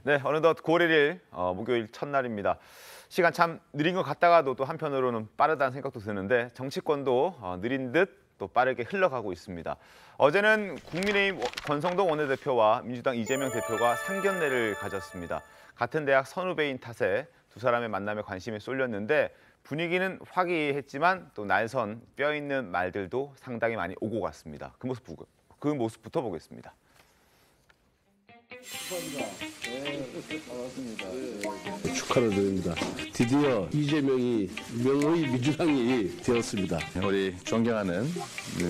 네, 어느덧 9월 1일 목요일 첫날입니다. 시간 참 느린 것 같다가도 또 한편으로는 빠르다는 생각도 드는데 정치권도 느린 듯 또 빠르게 흘러가고 있습니다. 어제는 국민의힘 권성동 원내대표와 민주당 이재명 대표가 상견례를 가졌습니다. 같은 대학 선후배인 탓에 두 사람의 만남에 관심이 쏠렸는데 분위기는 화기애애했지만 또 날선 뼈있는 말들도 상당히 많이 오고 갔습니다. 그 모습부터 보겠습니다. 축하를 드립니다. 드디어 이재명이 명의 민주당이 되었습니다. 우리 존경하는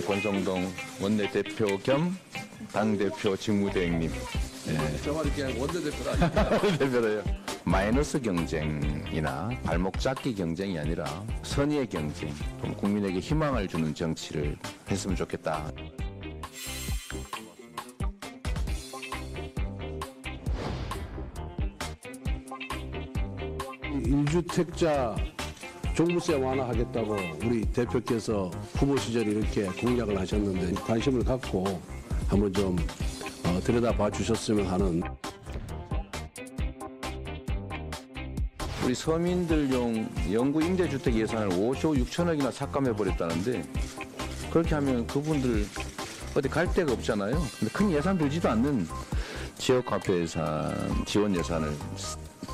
권성동 원내대표 겸 당대표 직무대행님. 저만 이렇게 원내대표가 아니라 대표로요. 마이너스 경쟁이나 발목 잡기 경쟁이 아니라 선의의 경쟁, 좀 국민에게 희망을 주는 정치를 했으면 좋겠다. 일주택자 종부세 완화하겠다고 우리 대표께서 후보 시절에 이렇게 공약을 하셨는데 관심을 갖고 한번 좀 들여다봐 주셨으면 하는. 우리 서민들용 영구 임대주택 예산을 5조 6천억이나 삭감해버렸다는데 그렇게 하면 그분들 어디 갈 데가 없잖아요. 근데 큰 예산 들지도 않는 지역화폐 예산, 지원 예산을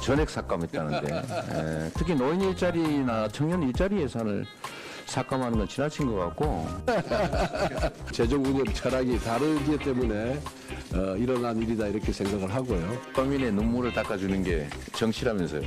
전액 삭감했다는데 특히 노인 일자리나 청년 일자리 예산을 삭감하는 건 지나친 것 같고 재정 운영 철학이 다르기 때문에 일어난 일이다 이렇게 생각을 하고요. 서민의 눈물을 닦아주는 게 정치라면서요.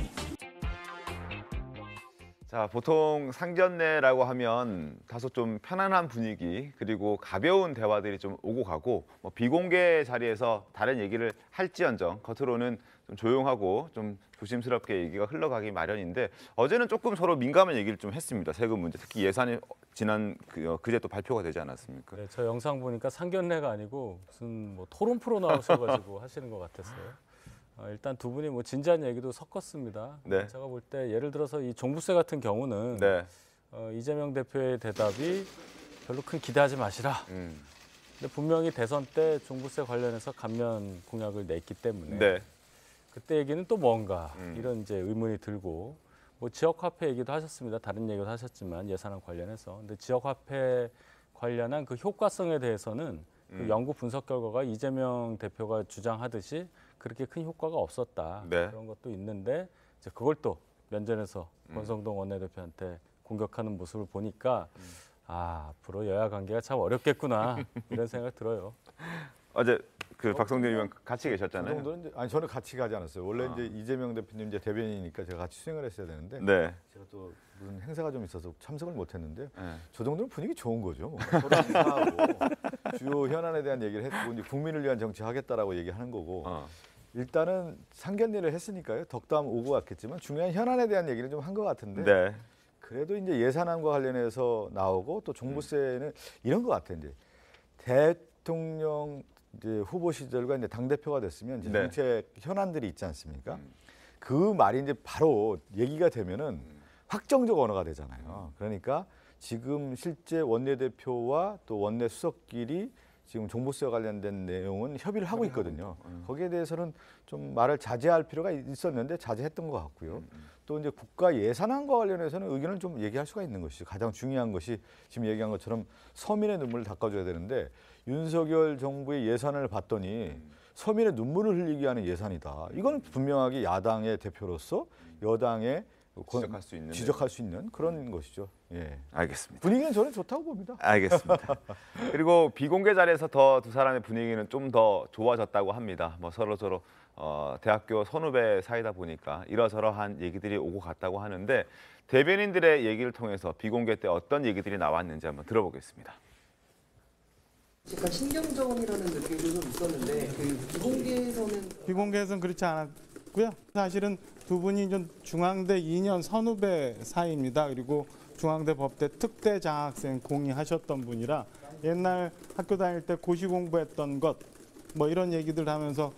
자, 보통 상견례라고 하면 다소 좀 편안한 분위기 그리고 가벼운 대화들이 좀 오고 가고 비공개 자리에서 다른 얘기를 할지언정 겉으로는 좀 조용하고 좀 조심스럽게 얘기가 흘러가기 마련인데 어제는 조금 서로 민감한 얘기를 좀 했습니다. 세금 문제, 특히 예산이 지난 그제 또 발표가 되지 않았습니까? 네, 저 영상 보니까 상견례가 아니고 무슨 토론 프로 나오셔가지고 하시는 것 같았어요. 일단 두 분이 진지한 얘기도 섞었습니다. 네. 제가 볼 때 예를 들어서 이 종부세 같은 경우는 네. 이재명 대표의 대답이 별로 큰 기대하지 마시라. 근데 분명히 대선 때 종부세 관련해서 감면 공약을 냈기 때문에 네. 그때 얘기는 또 뭔가 이런 이제 의문이 들고 지역화폐 얘기도 하셨습니다. 다른 얘기도 하셨지만 예산안 관련해서. 근데 지역화폐 관련한 그 효과성에 대해서는 그 연구 분석 결과가 이재명 대표가 주장하듯이 그렇게 큰 효과가 없었다. 네. 그런 것도 있는데 이제 그걸 또 면전에서 권성동 원내대표한테 공격하는 모습을 보니까 앞으로 여야 관계가 참 어렵겠구나 이런 생각 들어요. 어제 그 박성준 의원 같이 계셨잖아요. 그 정도는 아니 저는 같이 가지 않았어요. 원래 이제 이재명 대표님 이제 대변인이니까 제가 같이 수행을 했어야 되는데 네. 제가 또 무슨 행사가 좀 있어서 참석을 못했는데 네. 저 정도는 분위기 좋은 거죠. 서로 인사하고 주요 현안에 대한 얘기를 했고 이제 국민을 위한 정치하겠다라고 얘기하는 거고 일단은 상견례를 했으니까요. 덕담 오고 갔겠지만 중요한 현안에 대한 얘기를 좀 한 것 같은데 네. 그래도 이제 예산안과 관련해서 나오고 또 종부세는 이런 것 같아요. 이제 대통령 이제 후보 시절과 이제 당 대표가 됐으면 이제 네. 정책 현안들이 있지 않습니까? 그 말이 이제 바로 얘기가 되면은 확정적 언어가 되잖아요. 그러니까 지금 실제 원내대표와 또 원내 수석끼리 지금 종부세와 관련된 내용은 협의를 하고 있거든요. 거기에 대해서는 좀 말을 자제할 필요가 있었는데 자제했던 것 같고요. 또 이제 국가 예산안과 관련해서는 의견을 좀 얘기할 수가 있는 것이죠. 가장 중요한 것이 지금 얘기한 것처럼 서민의 눈물을 닦아줘야 되는데 윤석열 정부의 예산을 봤더니 서민의 눈물을 흘리게 하는 예산이다. 이건 분명하게 야당의 대표로서 여당의 지적할 수 있는 그런 것이죠. 예. 알겠습니다. 분위기는 저는 좋다고 봅니다. 알겠습니다. 그리고 비공개 자리에서 더 두 사람의 분위기는 좀 더 좋아졌다고 합니다. 서로 대학교 선후배 사이다 보니까 이러저러한 얘기들이 오고 갔다고 하는데 대변인들의 얘기를 통해서 비공개 때 어떤 얘기들이 나왔는지 한번 들어보겠습니다. 약간 신경전이라는 느낌도 좀 있었는데 그 비공개에서는 그렇지 않았고요. 사실은 두 분이 좀 중앙대 2년 선후배 사이입니다. 그리고 중앙대 법대 특대 장학생 공이하셨던 분이라 옛날 학교 다닐 때 고시 공부했던 것 이런 얘기들 하면서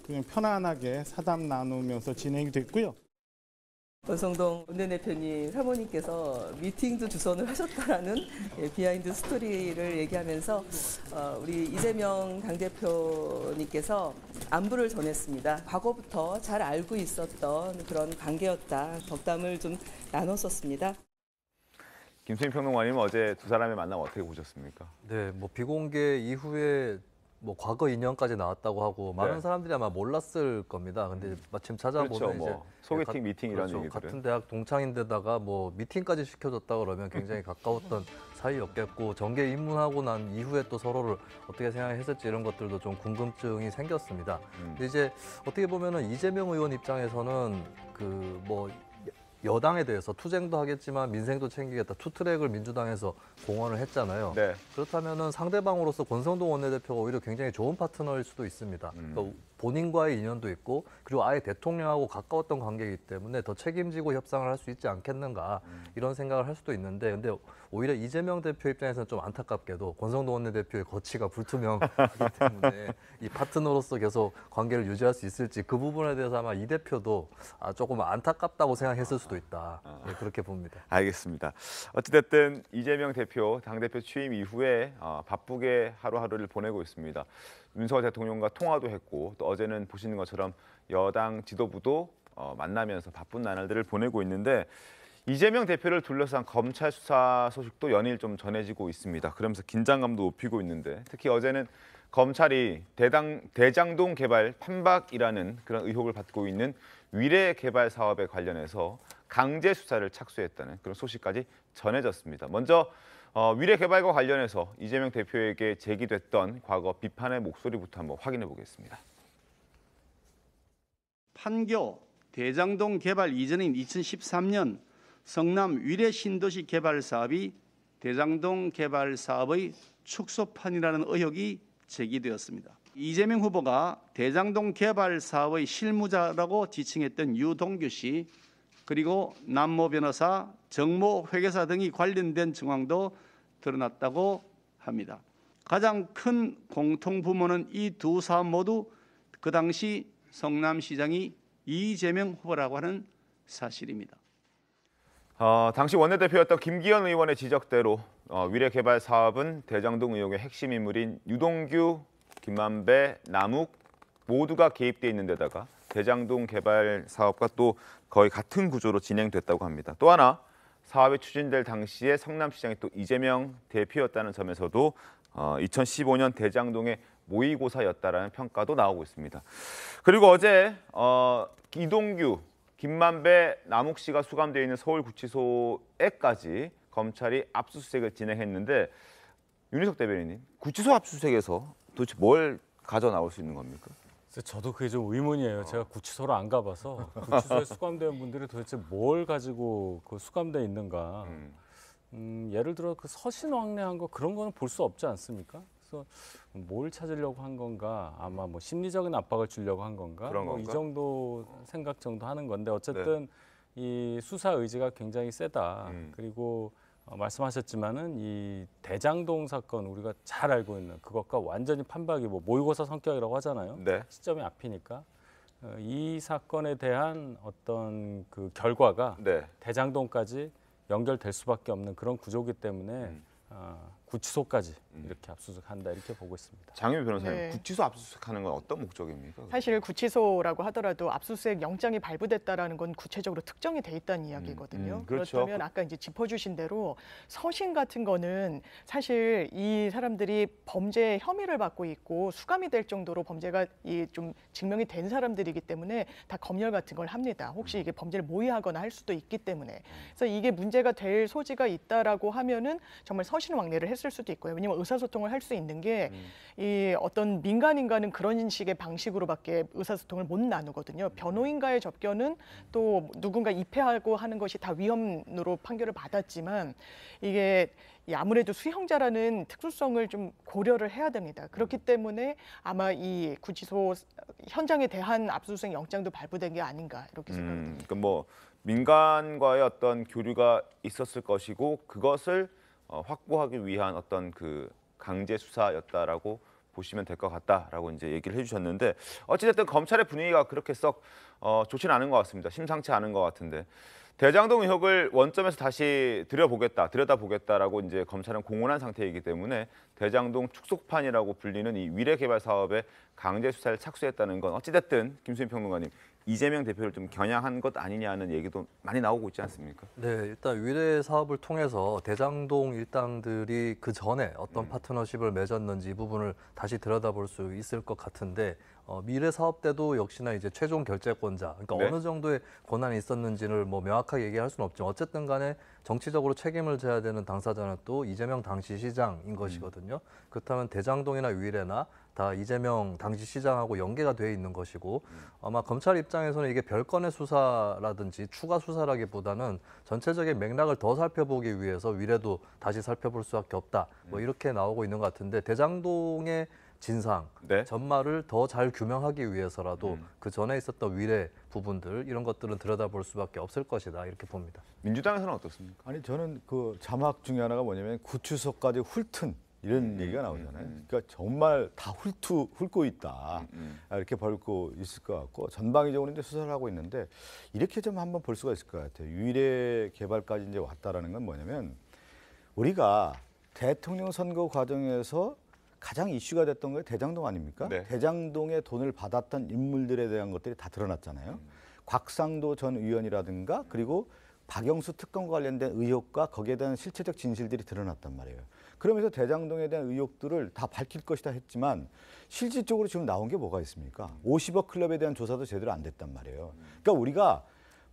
그냥 편안하게 사담 나누면서 진행이 됐고요. 권성동 원내대표님 사모님께서 미팅도 주선을 하셨다라는 비하인드 스토리를 얘기하면서 우리 이재명 당대표님께서 안부를 전했습니다. 과거부터 잘 알고 있었던 그런 관계였다. 덕담을 좀 나눴었습니다. 김수민 평론가님 어제 두 사람의 만남 어떻게 보셨습니까? 네, 뭐 비공개 이후에 뭐 과거 인연까지 나왔다고 하고 많은 네. 사람들이 아마 몰랐을 겁니다. 근데 마침 찾아보면 그렇죠, 이제 뭐 소개팅, 미팅 이런 그렇죠. 얘기들은. 같은 대학 동창인데다가 뭐 미팅까지 시켜줬다 그러면 굉장히 가까웠던 사이였겠고 정계 입문하고 난 이후에 또 서로를 어떻게 생각했을지 이런 것들도 좀 궁금증이 생겼습니다. 근데 이제 어떻게 보면은 이재명 의원 입장에서는 그 뭐 여당에 대해서 투쟁도 하겠지만 민생도 챙기겠다 투트랙을 민주당에서 공언을 했잖아요. 네. 그렇다면은 상대방으로서 권성동 원내대표가 오히려 굉장히 좋은 파트너일 수도 있습니다. 그러니까 본인과의 인연도 있고 그리고 아예 대통령하고 가까웠던 관계이기 때문에 더 책임지고 협상을 할 수 있지 않겠는가 이런 생각을 할 수도 있는데 근데 오히려 이재명 대표 입장에서는 좀 안타깝게도 권성동 원내대표의 거취가 불투명하기 때문에 이 파트너로서 계속 관계를 유지할 수 있을지 그 부분에 대해서 아마 이 대표도 조금 안타깝다고 생각했을 수도 있다. 예, 그렇게 봅니다. 알겠습니다. 어찌됐든 이재명 대표 당대표 취임 이후에 바쁘게 하루하루를 보내고 있습니다. 윤석열 대통령과 통화도 했고 또 어제는 보시는 것처럼 여당 지도부도 만나면서 바쁜 나날들을 보내고 있는데 이재명 대표를 둘러싼 검찰 수사 소식도 연일 좀 전해지고 있습니다. 그러면서 긴장감도 높이고 있는데 특히 어제는 검찰이 대장동 개발 판박이라는 그런 의혹을 받고 있는 위례 개발 사업에 관련해서 강제 수사를 착수했다는 그런 소식까지 전해졌습니다. 먼저 위례 개발과 관련해서 이재명 대표에게 제기됐던 과거 비판의 목소리부터 한번 확인해 보겠습니다. 판교 대장동 개발 이전인 2013년 성남 위례 신도시 개발 사업이 대장동 개발 사업의 축소판이라는 의혹이 제기되었습니다. 이재명 후보가 대장동 개발 사업의 실무자라고 지칭했던 유동규 씨 그리고 남모 변호사, 정모 회계사 등이 관련된 정황도 드러났다고 합니다. 가장 큰 공통부모는 이 두 사업 모두 그 당시 성남시장이 이재명 후보라고 하는 사실입니다. 당시 원내대표였던 김기현 의원의 지적대로 위례 개발 사업은 대장동 의혹의 핵심 인물인 유동규, 김만배, 남욱 모두가 개입돼 있는 데다가 대장동 개발 사업과 또 거의 같은 구조로 진행됐다고 합니다. 또 하나 사업이 추진될 당시에 성남시장이 또 이재명 대표였다는 점에서도 2015년 대장동의 모의고사였다라는 평가도 나오고 있습니다. 그리고 어제 이동규, 김만배, 남욱 씨가 수감되어 있는 서울구치소에까지 검찰이 압수수색을 진행했는데 윤희석 대변인님, 구치소 압수수색에서 도대체 뭘 가져 나올 수 있는 겁니까? 저도 그게 좀 의문이에요. 제가 구치소를 안 가봐서 구치소에 수감된 분들이 도대체 뭘 가지고 그 수감돼 있는가. 예를 들어 그 서신왕래한 거 그런 거는 볼 수 없지 않습니까? 그래서 뭘 찾으려고 한 건가, 아마 뭐 심리적인 압박을 주려고 한 건가, 그런 뭐 이 건가? 정도 생각 정도 하는 건데 어쨌든 이 수사 의지가 굉장히 세다. 그리고 말씀하셨지만은 이 대장동 사건 우리가 잘 알고 있는 그것과 완전히 판박이 뭐 모의고사 성격이라고 하잖아요. 네. 시점이 앞이니까 이 사건에 대한 어떤 그 결과가 네. 대장동까지 연결될 수밖에 없는 그런 구조기 때문에 구치소까지 이렇게 압수수색한다 이렇게 보고 있습니다. 장윤 변호사님, 네. 구치소 압수수색하는 건 어떤 목적입니까? 사실 구치소라고 하더라도 압수수색 영장이 발부됐다라는 건 구체적으로 특정이 돼 있다는 이야기거든요. 그렇죠. 그렇다면 아까 이제 짚어주신 대로 서신 같은 거는 사실 이 사람들이 범죄 혐의를 받고 있고 수감이 될 정도로 범죄가 좀 증명이 된 사람들이기 때문에 다 검열 같은 걸 합니다. 혹시 이게 범죄를 모의하거나 할 수도 있기 때문에. 그래서 이게 문제가 될 소지가 있다라고 하면은 정말 서신왕래를 했을 수도 있고요. 왜냐하면 의사소통을 할 수 있는 게 이 어떤 민간인과는 그런 식의 방식으로밖에 의사소통을 못 나누거든요. 변호인과의 접견은 또 누군가 입회하고 하는 것이 다 위헌으로 판결을 받았지만 이게 아무래도 수형자라는 특수성을 좀 고려를 해야 됩니다. 그렇기 때문에 아마 이 구치소 현장에 대한 압수수색 영장도 발부된 게 아닌가 이렇게 생각합니다. 그러니까 뭐 민간과의 어떤 교류가 있었을 것이고 그것을 확보하기 위한 어떤 그 강제 수사였다라고 보시면 될 것 같다라고 이제 얘기를 해주셨는데 어찌됐든 검찰의 분위기가 그렇게 썩 좋지는 않은 것 같습니다. 심상치 않은 것 같은데 대장동 의혹을 원점에서 다시 들여다보겠다라고 이제 검찰은 공언한 상태이기 때문에 대장동 축소판이라고 불리는 이 위례 개발 사업에 강제 수사를 착수했다는 건 어찌됐든 김수민 평론가님 이재명 대표를 좀 겨냥한 것 아니냐는 얘기도 많이 나오고 있지 않습니까? 네, 일단 위례 사업을 통해서 대장동 일당들이 그 전에 어떤 파트너십을 맺었는지 이 부분을 다시 들여다볼 수 있을 것 같은데 미래 사업 때도 역시나 이제 최종 결재권자, 그러니까 네. 어느 정도의 권한이 있었는지를 뭐 명확하게 얘기할 수는 없지만 어쨌든 간에 정치적으로 책임을 져야 되는 당사자는 또 이재명 당시 시장인 것이거든요. 그렇다면 대장동이나 위례나 다 이재명 당시 시장하고 연계가 돼 있는 것이고 아마 검찰 입장에서는 이게 별건의 수사라든지 추가 수사라기보다는 전체적인 맥락을 더 살펴보기 위해서 위례도 다시 살펴볼 수밖에 없다. 뭐 이렇게 나오고 있는 것 같은데 대장동의 진상, 네. 전말을 더 잘 규명하기 위해서라도 그 전에 있었던 위례 부분들 이런 것들은 들여다볼 수밖에 없을 것이다 이렇게 봅니다. 민주당에서는 어떻습니까? 아니 저는 그 자막 중에 하나가 뭐냐면 구치소까지 훑은 이런 얘기가 나오잖아요. 그러니까 정말 다 훑고 있다. 이렇게 벌고 있을 것 같고 전방위적으로 이제 수사를 하고 있는데 이렇게 좀 한번 볼 수가 있을 것 같아요. 위례 개발까지 이제 왔다라는 건 뭐냐면 우리가 대통령 선거 과정에서 가장 이슈가 됐던 게 대장동 아닙니까? 네. 대장동에 돈을 받았던 인물들에 대한 것들이 다 드러났잖아요. 곽상도 전 의원이라든가 그리고 박영수 특검과 관련된 의혹과 거기에 대한 실체적 진실들이 드러났단 말이에요. 그러면서 대장동에 대한 의혹들을 다 밝힐 것이다 했지만 실질적으로 지금 나온 게 뭐가 있습니까? 50억 클럽에 대한 조사도 제대로 안 됐단 말이에요. 그러니까 우리가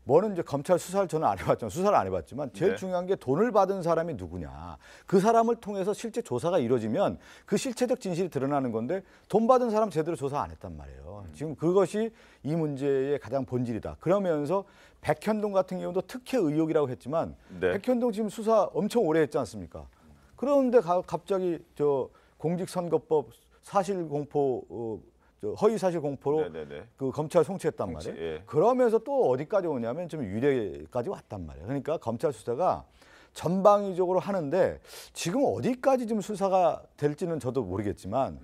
뭐는 이제 검찰 수사를 저는 안 해봤지만 수사를 안 해봤지만 제일 네. 중요한 게 돈을 받은 사람이 누구냐. 그 사람을 통해서 실제 조사가 이루어지면 그 실체적 진실이 드러나는 건데 돈 받은 사람 제대로 조사 안 했단 말이에요. 지금 그것이 이 문제의 가장 본질이다. 그러면서 백현동 같은 경우도 특혜 의혹이라고 했지만 네. 백현동 지금 수사 엄청 오래 했지 않습니까? 그런데 갑자기 저 공직선거법 사실공포 허위사실 공포로 네네네. 그 검찰 송치했단 말이에요. 예. 그러면서 또 어디까지 오냐면 좀 유례까지 왔단 말이에요. 그러니까 검찰 수사가 전방위적으로 하는데 지금 어디까지 좀 수사가 될지는 저도 모르겠지만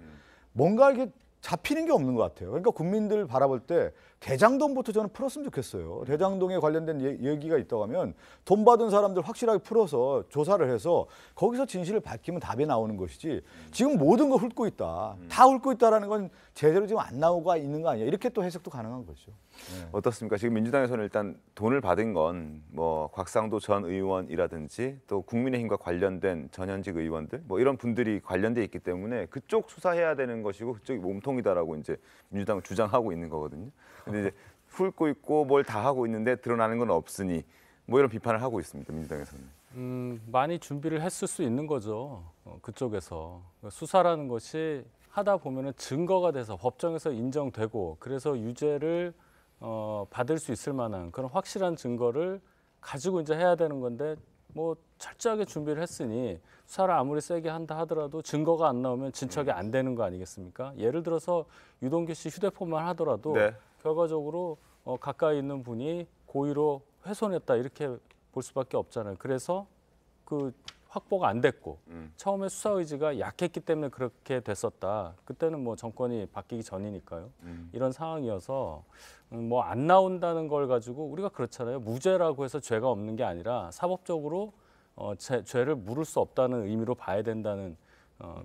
뭔가 이렇게 잡히는 게 없는 것 같아요. 그러니까 국민들 바라볼 때 대장동부터 저는 풀었으면 좋겠어요. 대장동에 관련된 얘기가 있다고 하면 돈 받은 사람들 확실하게 풀어서 조사를 해서 거기서 진실을 밝히면 답이 나오는 것이지 지금 모든 걸 훑고 있다. 다 훑고 있다라는 건 제대로 지금 안 나오고 있는 거 아니야. 이렇게 또 해석도 가능한 거죠. 네. 어떻습니까? 지금 민주당에서는 일단 돈을 받은 건 뭐 곽상도 전 의원이라든지 또 국민의힘과 관련된 전현직 의원들 뭐 이런 분들이 관련돼 있기 때문에 그쪽 수사해야 되는 것이고 그쪽이 몸통이다라고 이제 민주당은 주장하고 있는 거거든요. 근데 이제 훑고 있고 뭘 다 하고 있는데 드러나는 건 없으니 뭐 이런 비판을 하고 있습니다. 민주당에서는. 많이 준비를 했을 수 있는 거죠. 그쪽에서 수사라는 것이 하다 보면은 증거가 돼서 법정에서 인정되고 그래서 유죄를 받을 수 있을 만한 그런 확실한 증거를 가지고 이제 해야 되는 건데 뭐 철저하게 준비를 했으니 수사를 아무리 세게 한다 하더라도 증거가 안 나오면 진척이 안 되는 거 아니겠습니까? 예를 들어서 유동규 씨 휴대폰만 하더라도 네. 결과적으로 가까이 있는 분이 고의로 훼손했다 이렇게 볼 수밖에 없잖아요. 그래서 그 확보가 안 됐고 처음에 수사 의지가 약했기 때문에 그렇게 됐었다. 그때는 뭐 정권이 바뀌기 전이니까요. 이런 상황이어서 뭐 안 나온다는 걸 가지고 우리가 그렇잖아요. 무죄라고 해서 죄가 없는 게 아니라 사법적으로 죄를 물을 수 없다는 의미로 봐야 된다는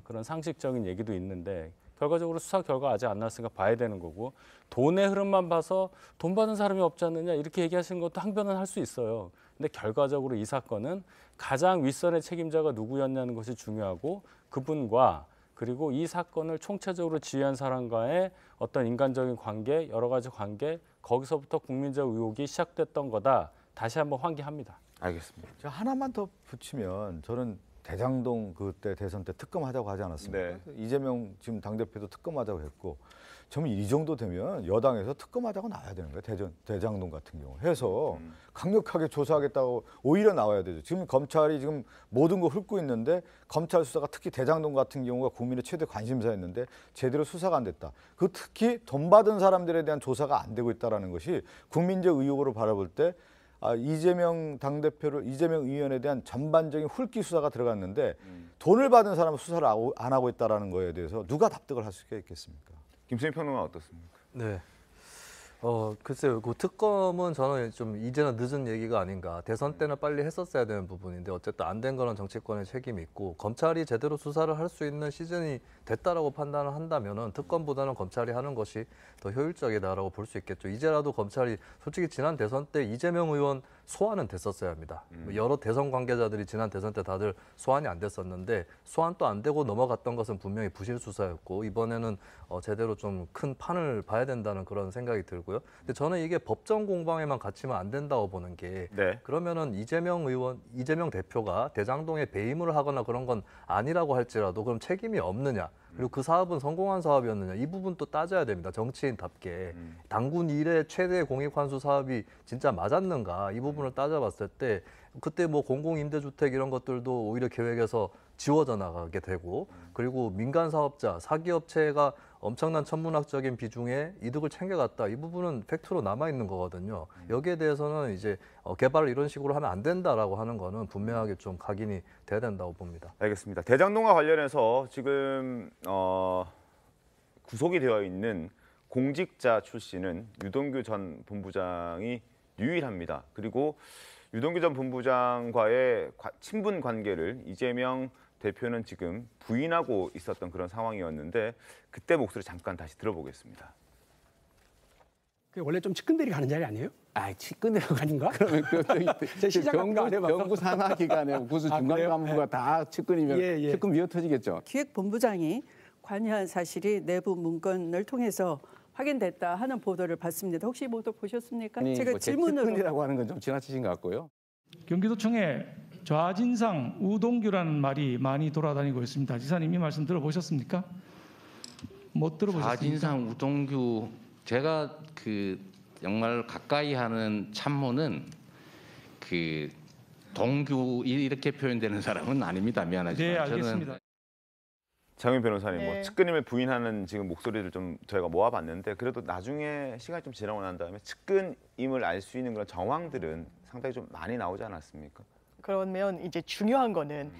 그런 상식적인 얘기도 있는데 결과적으로 수사 결과 아직 안 나왔으니까 봐야 되는 거고 돈의 흐름만 봐서 돈 받은 사람이 없지 않느냐 이렇게 얘기하시는 것도 항변은 할 수 있어요. 근데 결과적으로 이 사건은 가장 윗선의 책임자가 누구였냐는 것이 중요하고 그분과 그리고 이 사건을 총체적으로 지휘한 사람과의 어떤 인간적인 관계, 여러 가지 관계, 거기서부터 국민적 의혹이 시작됐던 거다. 다시 한번 환기합니다. 알겠습니다. 제가 하나만 더 붙이면 저는 대장동 그때 대선 때 특검하자고 하지 않았습니까? 네. 이재명 지금 당대표도 특검하자고 했고 저는 이 정도 되면 여당에서 특검하자고 나와야 되는 거예요. 대장동 같은 경우 해서 강력하게 조사하겠다고 오히려 나와야 되죠. 지금 검찰이 지금 모든 걸 훑고 있는데 검찰 수사가 특히 대장동 같은 경우가 국민의 최대 관심사였는데 제대로 수사가 안 됐다. 그 특히 돈 받은 사람들에 대한 조사가 안 되고 있다는 것이 국민적 의혹으로 바라볼 때 이재명 당대표를 이재명 의원에 대한 전반적인 훑기 수사가 들어갔는데 돈을 받은 사람은 수사를 안 하고 있다라는 거에 대해서 누가 납득을 할 수가 있겠습니까? 김수민 평론가 어떻습니까? 네. 글쎄요. 그 특검은 저는 좀 이제는 늦은 얘기가 아닌가. 대선 때는 빨리 했었어야 되는 부분인데 어쨌든 안 된 거는 정치권의 책임이 있고 검찰이 제대로 수사를 할 수 있는 시즌이 됐다라고 판단을 한다면은 특검보다는 검찰이 하는 것이 더 효율적이다라고 볼 수 있겠죠. 이제라도 검찰이 솔직히 지난 대선 때 이재명 의원 소환은 됐었어야 합니다. 여러 대선 관계자들이 지난 대선 때 다들 소환이 안 됐었는데 소환도 안 되고 넘어갔던 것은 분명히 부실 수사였고 이번에는 제대로 좀 큰 판을 봐야 된다는 그런 생각이 들고요. 근데 저는 이게 법정 공방에만 갇히면 안 된다고 보는 게 네. 그러면은 이재명 대표가 대장동에 배임을 하거나 그런 건 아니라고 할지라도 그럼 책임이 없느냐? 그리고 그 사업은 성공한 사업이었느냐? 이 부분 또 따져야 됩니다. 정치인답게. 당군 이래 최대 공익환수 사업이 진짜 맞았는가? 이 부분을 따져봤을 때 그때 뭐 공공임대주택 이런 것들도 오히려 계획에서 지워져 나가게 되고 그리고 민간 사업자, 사기업체가 엄청난 천문학적인 비중의 이득을 챙겨갔다. 이 부분은 팩트로 남아있는 거거든요. 여기에 대해서는 이제 개발을 이런 식으로 하면 안 된다라고 하는 거는 분명하게 좀 각인이 돼야 된다고 봅니다. 알겠습니다. 대장동과 관련해서 지금 구속이 되어 있는 공직자 출신은 유동규 전 본부장이 유일합니다. 그리고 유동규 전 본부장과의 친분 관계를 이재명 대표는 지금 부인하고 있었던 그런 상황이었는데 그때 목소리 잠깐 다시 들어보겠습니다. 원래 좀 측근들이 가는 자리 아니에요? 측근이라고 아닌가? 그러면 병구 산하 기관에 무슨 중간 간부가 다 측근이면 측근 미어 터지겠죠. 기획본부장이 관여한 사실이 내부 문건을 통해서 확인됐다 하는 보도를 봤습니다. 혹시 보도 보셨습니까? 제가 뭐 질문으로 측근이라고 하는 건 좀 지나치신 것 같고요. 경기도청에 좌진상 우동규라는 말이 많이 돌아다니고 있습니다. 지사님 이 말씀 들어보셨습니까? 못 들어보셨습니까? 좌진상 우동규 제가 정말 가까이 하는 참모는 동규 이렇게 표현되는 사람은 아닙니다. 미안하지만. 네, 알겠습니다. 저는 장윤 변호사님, 네. 뭐 측근임을 부인하는 지금 목소리를 좀 저희가 모아봤는데 그래도 나중에 시간이 좀 지나고 난 다음에 측근임을 알 수 있는 그런 정황들은 상당히 좀 많이 나오지 않았습니까? 그러면 이제 중요한 거는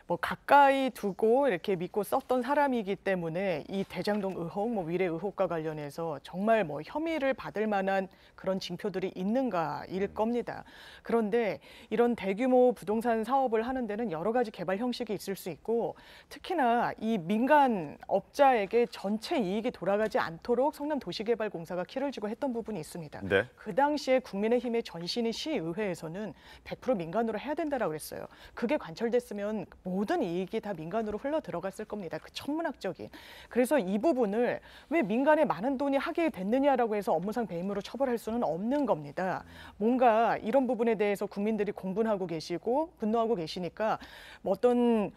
뭐 가까이 두고 이렇게 믿고 썼던 사람이기 때문에 이 대장동 의혹, 뭐 위례 의혹과 관련해서 정말 뭐 혐의를 받을 만한 그런 징표들이 있는가일 겁니다. 그런데 이런 대규모 부동산 사업을 하는 데는 여러 가지 개발 형식이 있을 수 있고 특히나 이 민간 업자에게 전체 이익이 돌아가지 않도록 성남도시개발공사가 키를 쥐고 했던 부분이 있습니다. 네. 그 당시에 국민의힘의 전신이 시의회에서는 100% 민간으로 해야 된다라고 했어요. 그게 관철됐으면 모든 이익이 다 민간으로 흘러 들어갔을 겁니다. 그 천문학적인. 그래서 이 부분을 왜 민간에 많은 돈이 하게 됐느냐라고 해서 업무상 배임으로 처벌할 수는 없는 겁니다. 뭔가 이런 부분에 대해서 국민들이 공분하고 계시고 분노하고 계시니까 어떤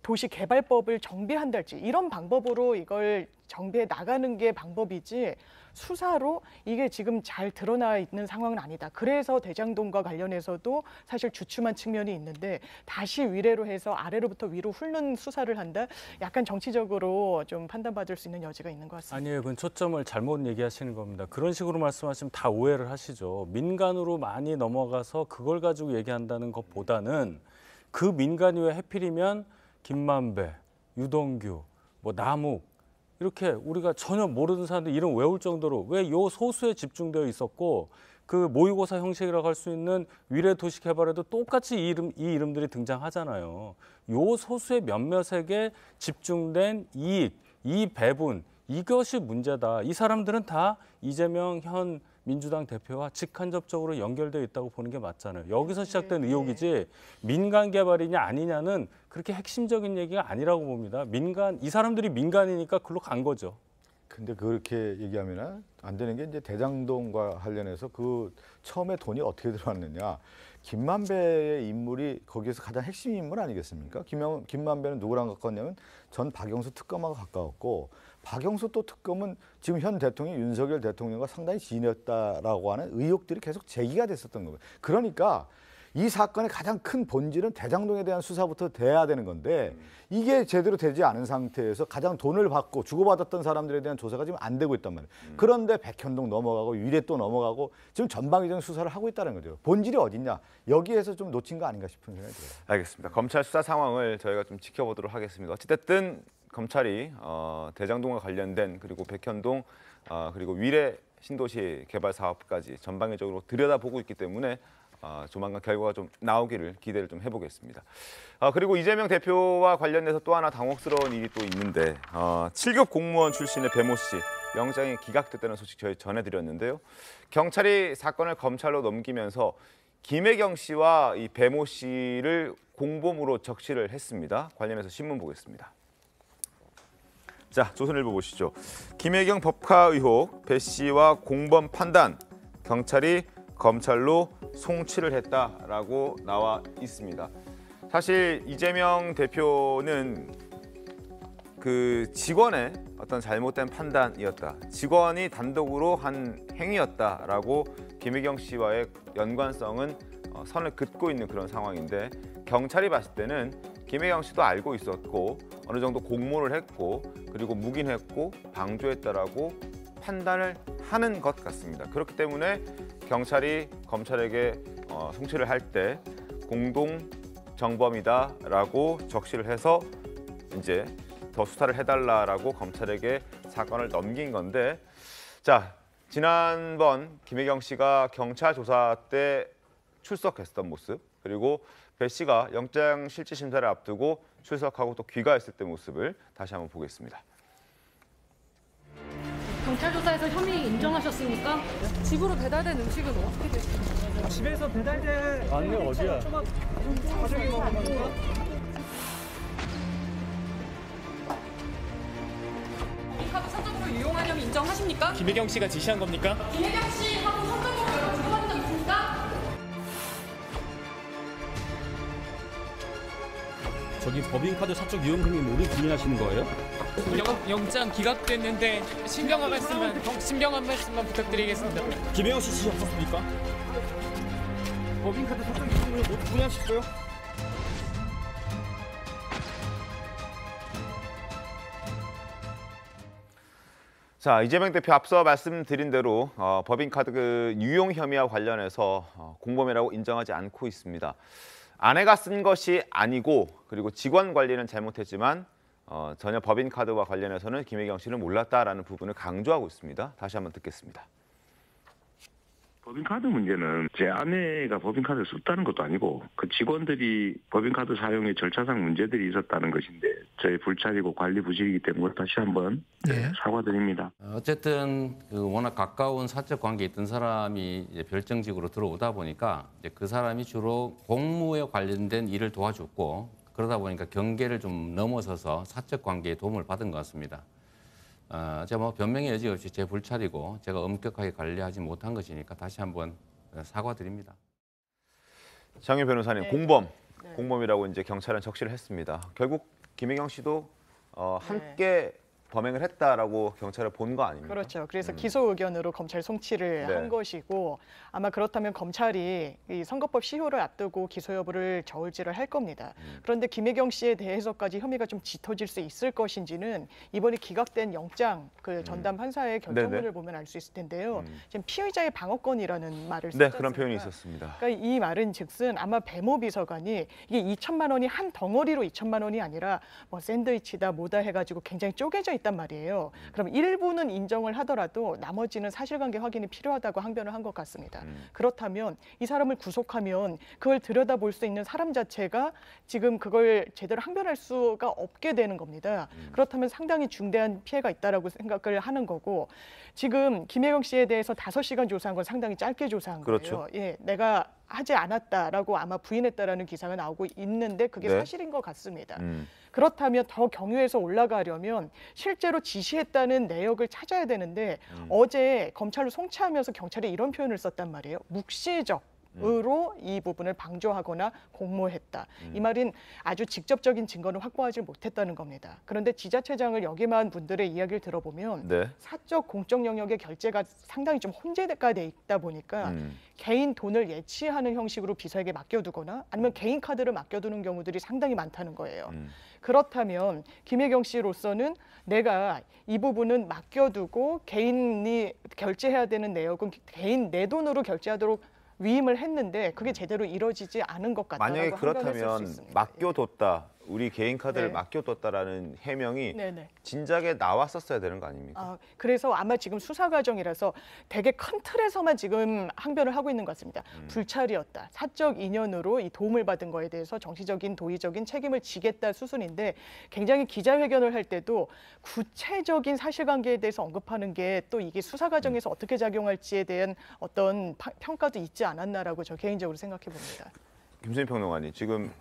도시 개발법을 정비한달지 이런 방법으로 이걸 정비해 나가는 게 방법이지 수사로 이게 지금 잘 드러나 있는 상황은 아니다. 그래서 대장동과 관련해서도 사실 주춤한 측면이 있는데 다시 위례로 해서 아래로부터 위로 훑는 수사를 한다. 약간 정치적으로 좀 판단받을 수 있는 여지가 있는 것 같습니다. 아니에요. 그건 초점을 잘못 얘기하시는 겁니다. 그런 식으로 말씀하시면 다 오해를 하시죠. 민간으로 많이 넘어가서 그걸 가지고 얘기한다는 것보다는 그 민간이 왜 해필이면 김만배, 유동규, 남욱 이렇게 우리가 전혀 모르는 사람들 이름 외울 정도로 왜 요 소수에 집중되어 있었고 그 모의고사 형식이라고 할 수 있는 위례 도시 개발에도 똑같이 이 이름들이 등장하잖아요. 요 소수의 몇몇에게 집중된 이익, 이 배분 이것이 문제다. 이 사람들은 다 이재명 현 민주당 대표와 직간접적으로 연결되어 있다고 보는 게 맞잖아요. 여기서 시작된 의혹이지 민간 개발이냐 아니냐는 그렇게 핵심적인 얘기가 아니라고 봅니다. 이 사람들이 민간이니까 그걸로 간 거죠. 근데 그렇게 얘기하면 안 되는 게 이제 대장동과 관련해서 그 처음에 돈이 어떻게 들어왔느냐. 김만배의 인물이 거기에서 가장 핵심 인물 아니겠습니까? 김만배는 누구랑 가까웠냐면 전 박영수 특검하고 가까웠고 박영수 또 특검은 지금 현 대통령 윤석열 대통령과 상당히 지인이었다라고 하는 의혹들이 계속 제기가 됐었던 겁니다. 그러니까 이 사건의 가장 큰 본질은 대장동에 대한 수사부터 돼야 되는 건데 이게 제대로 되지 않은 상태에서 가장 돈을 받고 주고받았던 사람들에 대한 조사가 지금 안 되고 있단 말이에요. 그런데 백현동 넘어가고 위례 또 넘어가고 지금 전방위적인 수사를 하고 있다는 거죠. 본질이 어딨냐? 여기에서 좀 놓친 거 아닌가 싶은 생각이 들어요. 알겠습니다. 검찰 수사 상황을 저희가 좀 지켜보도록 하겠습니다. 어찌됐든 검찰이 대장동과 관련된 그리고 백현동 그리고 위례 신도시 개발 사업까지 전방위적으로 들여다보고 있기 때문에 조만간 결과가 좀 나오기를 기대를 좀 해보겠습니다. 그리고 이재명 대표와 관련해서 또 하나 당혹스러운 일이 또 있는데 7급 공무원 출신의 배모 씨 영장이 기각됐다는 소식 저희 전해드렸는데요. 경찰이 사건을 검찰로 넘기면서 김혜경 씨와 이 배모 씨를 공범으로 적시를 했습니다. 관련해서 신문 보겠습니다. 자, 조선일보 보시죠. 김혜경 법카 의혹, 배 씨와 공범 판단, 경찰이 검찰로 송치를 했다라고 나와 있습니다. 사실 이재명 대표는 그 직원의 어떤 잘못된 판단이었다. 직원이 단독으로 한 행위였다라고 김혜경 씨와의 연관성은 선을 긋고 있는 그런 상황인데 경찰이 봤을 때는 김혜경 씨도 알고 있었고 어느 정도 공모를 했고 그리고 묵인했고 방조했다라고 판단을 하는 것 같습니다. 그렇기 때문에 경찰이 검찰에게 송치를 할 때 공동 정범이다라고 적시를 해서 이제 더 수사를 해달라라고 검찰에게 사건을 넘긴 건데, 자, 지난번 김혜경 씨가 경찰 조사 때 출석했던 모습, 그리고 배 씨가 영장 실질 심사를 앞두고 출석하고 또 귀가했을 때 모습을 다시 한번 보겠습니다. 경찰 조사에서 혐의 인정하셨습니까? 집으로 배달된 음식은 어떻게 됐습니까? 집에서 배달된 안내 어디야? 가족이 먹은 겁니까? 카드 사적으로 유용한 혐의 인정하십니까? 김혜경 씨가 지시한 겁니까? 김혜경 씨하고 사적으로 연락 주고받은 적 있습니까? 저기 법인카드 사적 유용 금액 모두 부인하시는 거예요? 영장 기각됐는데 신병한 말씀만 부탁드리겠습니다. 김혜경 씨 지시 없었습니까? 법인카드 사적 유용 금액 모두 부인하셨어요? 자, 이재명 대표 앞서 말씀드린 대로 법인카드 그 유용 혐의와 관련해서 공범이라고 인정하지 않고 있습니다. 아내가 쓴 것이 아니고 그리고 직원 관리는 잘못했지만 전혀 법인카드와 관련해서는 김혜경 씨는 몰랐다라는 부분을 강조하고 있습니다. 다시 한번 듣겠습니다. 법인카드 문제는 제 아내가 법인카드를 썼다는 것도 아니고 그 직원들이 법인카드 사용에 절차상 문제들이 있었다는 것인데 저희 불찰이고 관리 부실이기 때문에 다시 한번 사과드립니다. 어쨌든 그 워낙 가까운 사적 관계에 있던 사람이 이제 별정직으로 들어오다 보니까 이제 그 사람이 주로 공무에 관련된 일을 도와줬고 그러다 보니까 경계를 좀 넘어서서 사적 관계에 도움을 받은 것 같습니다. 제가 뭐 변명의 여지 없이 제 불찰이고 제가 엄격하게 관리하지 못한 것이니까 다시 한번 사과드립니다. 장윤 변호사님, 공범이라고 이제 경찰은 적시를 했습니다. 결국 김혜경 씨도 함께 범행을 했다라고 경찰을 본 거 아닙니까? 그렇죠. 그래서 기소 의견으로 검찰 송치를 한 것이고 아마 그렇다면 검찰이 이 선거법 시효를 앞두고 기소 여부를 저울질을 할 겁니다. 그런데 김혜경 씨에 대해서까지 혐의가 좀 짙어질 수 있을 것인지는 이번에 기각된 영장 그 전담 판사의 결정문을 보면 알 수 있을 텐데요. 지금 피의자의 방어권이라는 말을 쓰지 않습니까? 그런 표현이 있었습니다. 그러니까 이 말은 즉슨 아마 배모 비서관이 이게 2천만 원이 한 덩어리로 2천만 원이 아니라 뭐 샌드위치다 뭐다 해가지고 굉장히 쪼개져 있단 말이에요. 그럼 일부는 인정을 하더라도 나머지는 사실관계 확인이 필요하다고 항변을 한 것 같습니다. 그렇다면 이 사람을 구속하면 그걸 들여다볼 수 있는 사람 자체가 지금 그걸 제대로 항변할 수가 없게 되는 겁니다. 그렇다면 상당히 중대한 피해가 있다라고 생각을 하는 거고 지금 김혜경 씨에 대해서 5시간 조사한 건 상당히 짧게 조사한 거예요. 예, 내가 하지 않았다라고 아마 부인했다라는 기사가 나오고 있는데 그게 사실인 것 같습니다. 그렇다면 더 경유해서 올라가려면 실제로 지시했다는 내역을 찾아야 되는데 어제 검찰로 송치하면서 경찰이 이런 표현을 썼단 말이에요. 묵시적. 으로 이 부분을 방조하거나 공모했다. 이 말은 아주 직접적인 증거는 확보하지 못했다는 겁니다. 그런데 지자체장을 역임한 분들의 이야기를 들어보면 네. 사적 공적 영역의 결제가 상당히 좀 혼재가 돼 있다 보니까 개인 돈을 예치하는 형식으로 비서에게 맡겨두거나 아니면 개인 카드를 맡겨두는 경우들이 상당히 많다는 거예요. 그렇다면 김혜경 씨로서는 내가 이 부분은 맡겨두고 개인이 결제해야 되는 내역은 개인 내 돈으로 결제하도록 위임을 했는데 그게 제대로 이루어지지 않은 것 같다라고 만약에 항변했을 수 그렇다면 있습니다. 맡겨뒀다. 우리 개인 카드를 네. 맡겨뒀다라는 해명이 네네. 진작에 나왔었어야 되는 거 아닙니까? 그래서 아마 지금 수사 과정이라서 되게 큰 틀에서만 지금 항변을 하고 있는 것 같습니다. 불찰이었다. 사적 인연으로 이 도움을 받은 거에 대해서 정치적인 도의적인 책임을 지겠다 수순인데 굉장히 기자회견을 할 때도 구체적인 사실관계에 대해서 언급하는 게 또 이게 수사 과정에서 어떻게 작용할지에 대한 어떤 평가도 있지 않았나라고 저 개인적으로 생각해 봅니다. 김수민 평론가님, 지금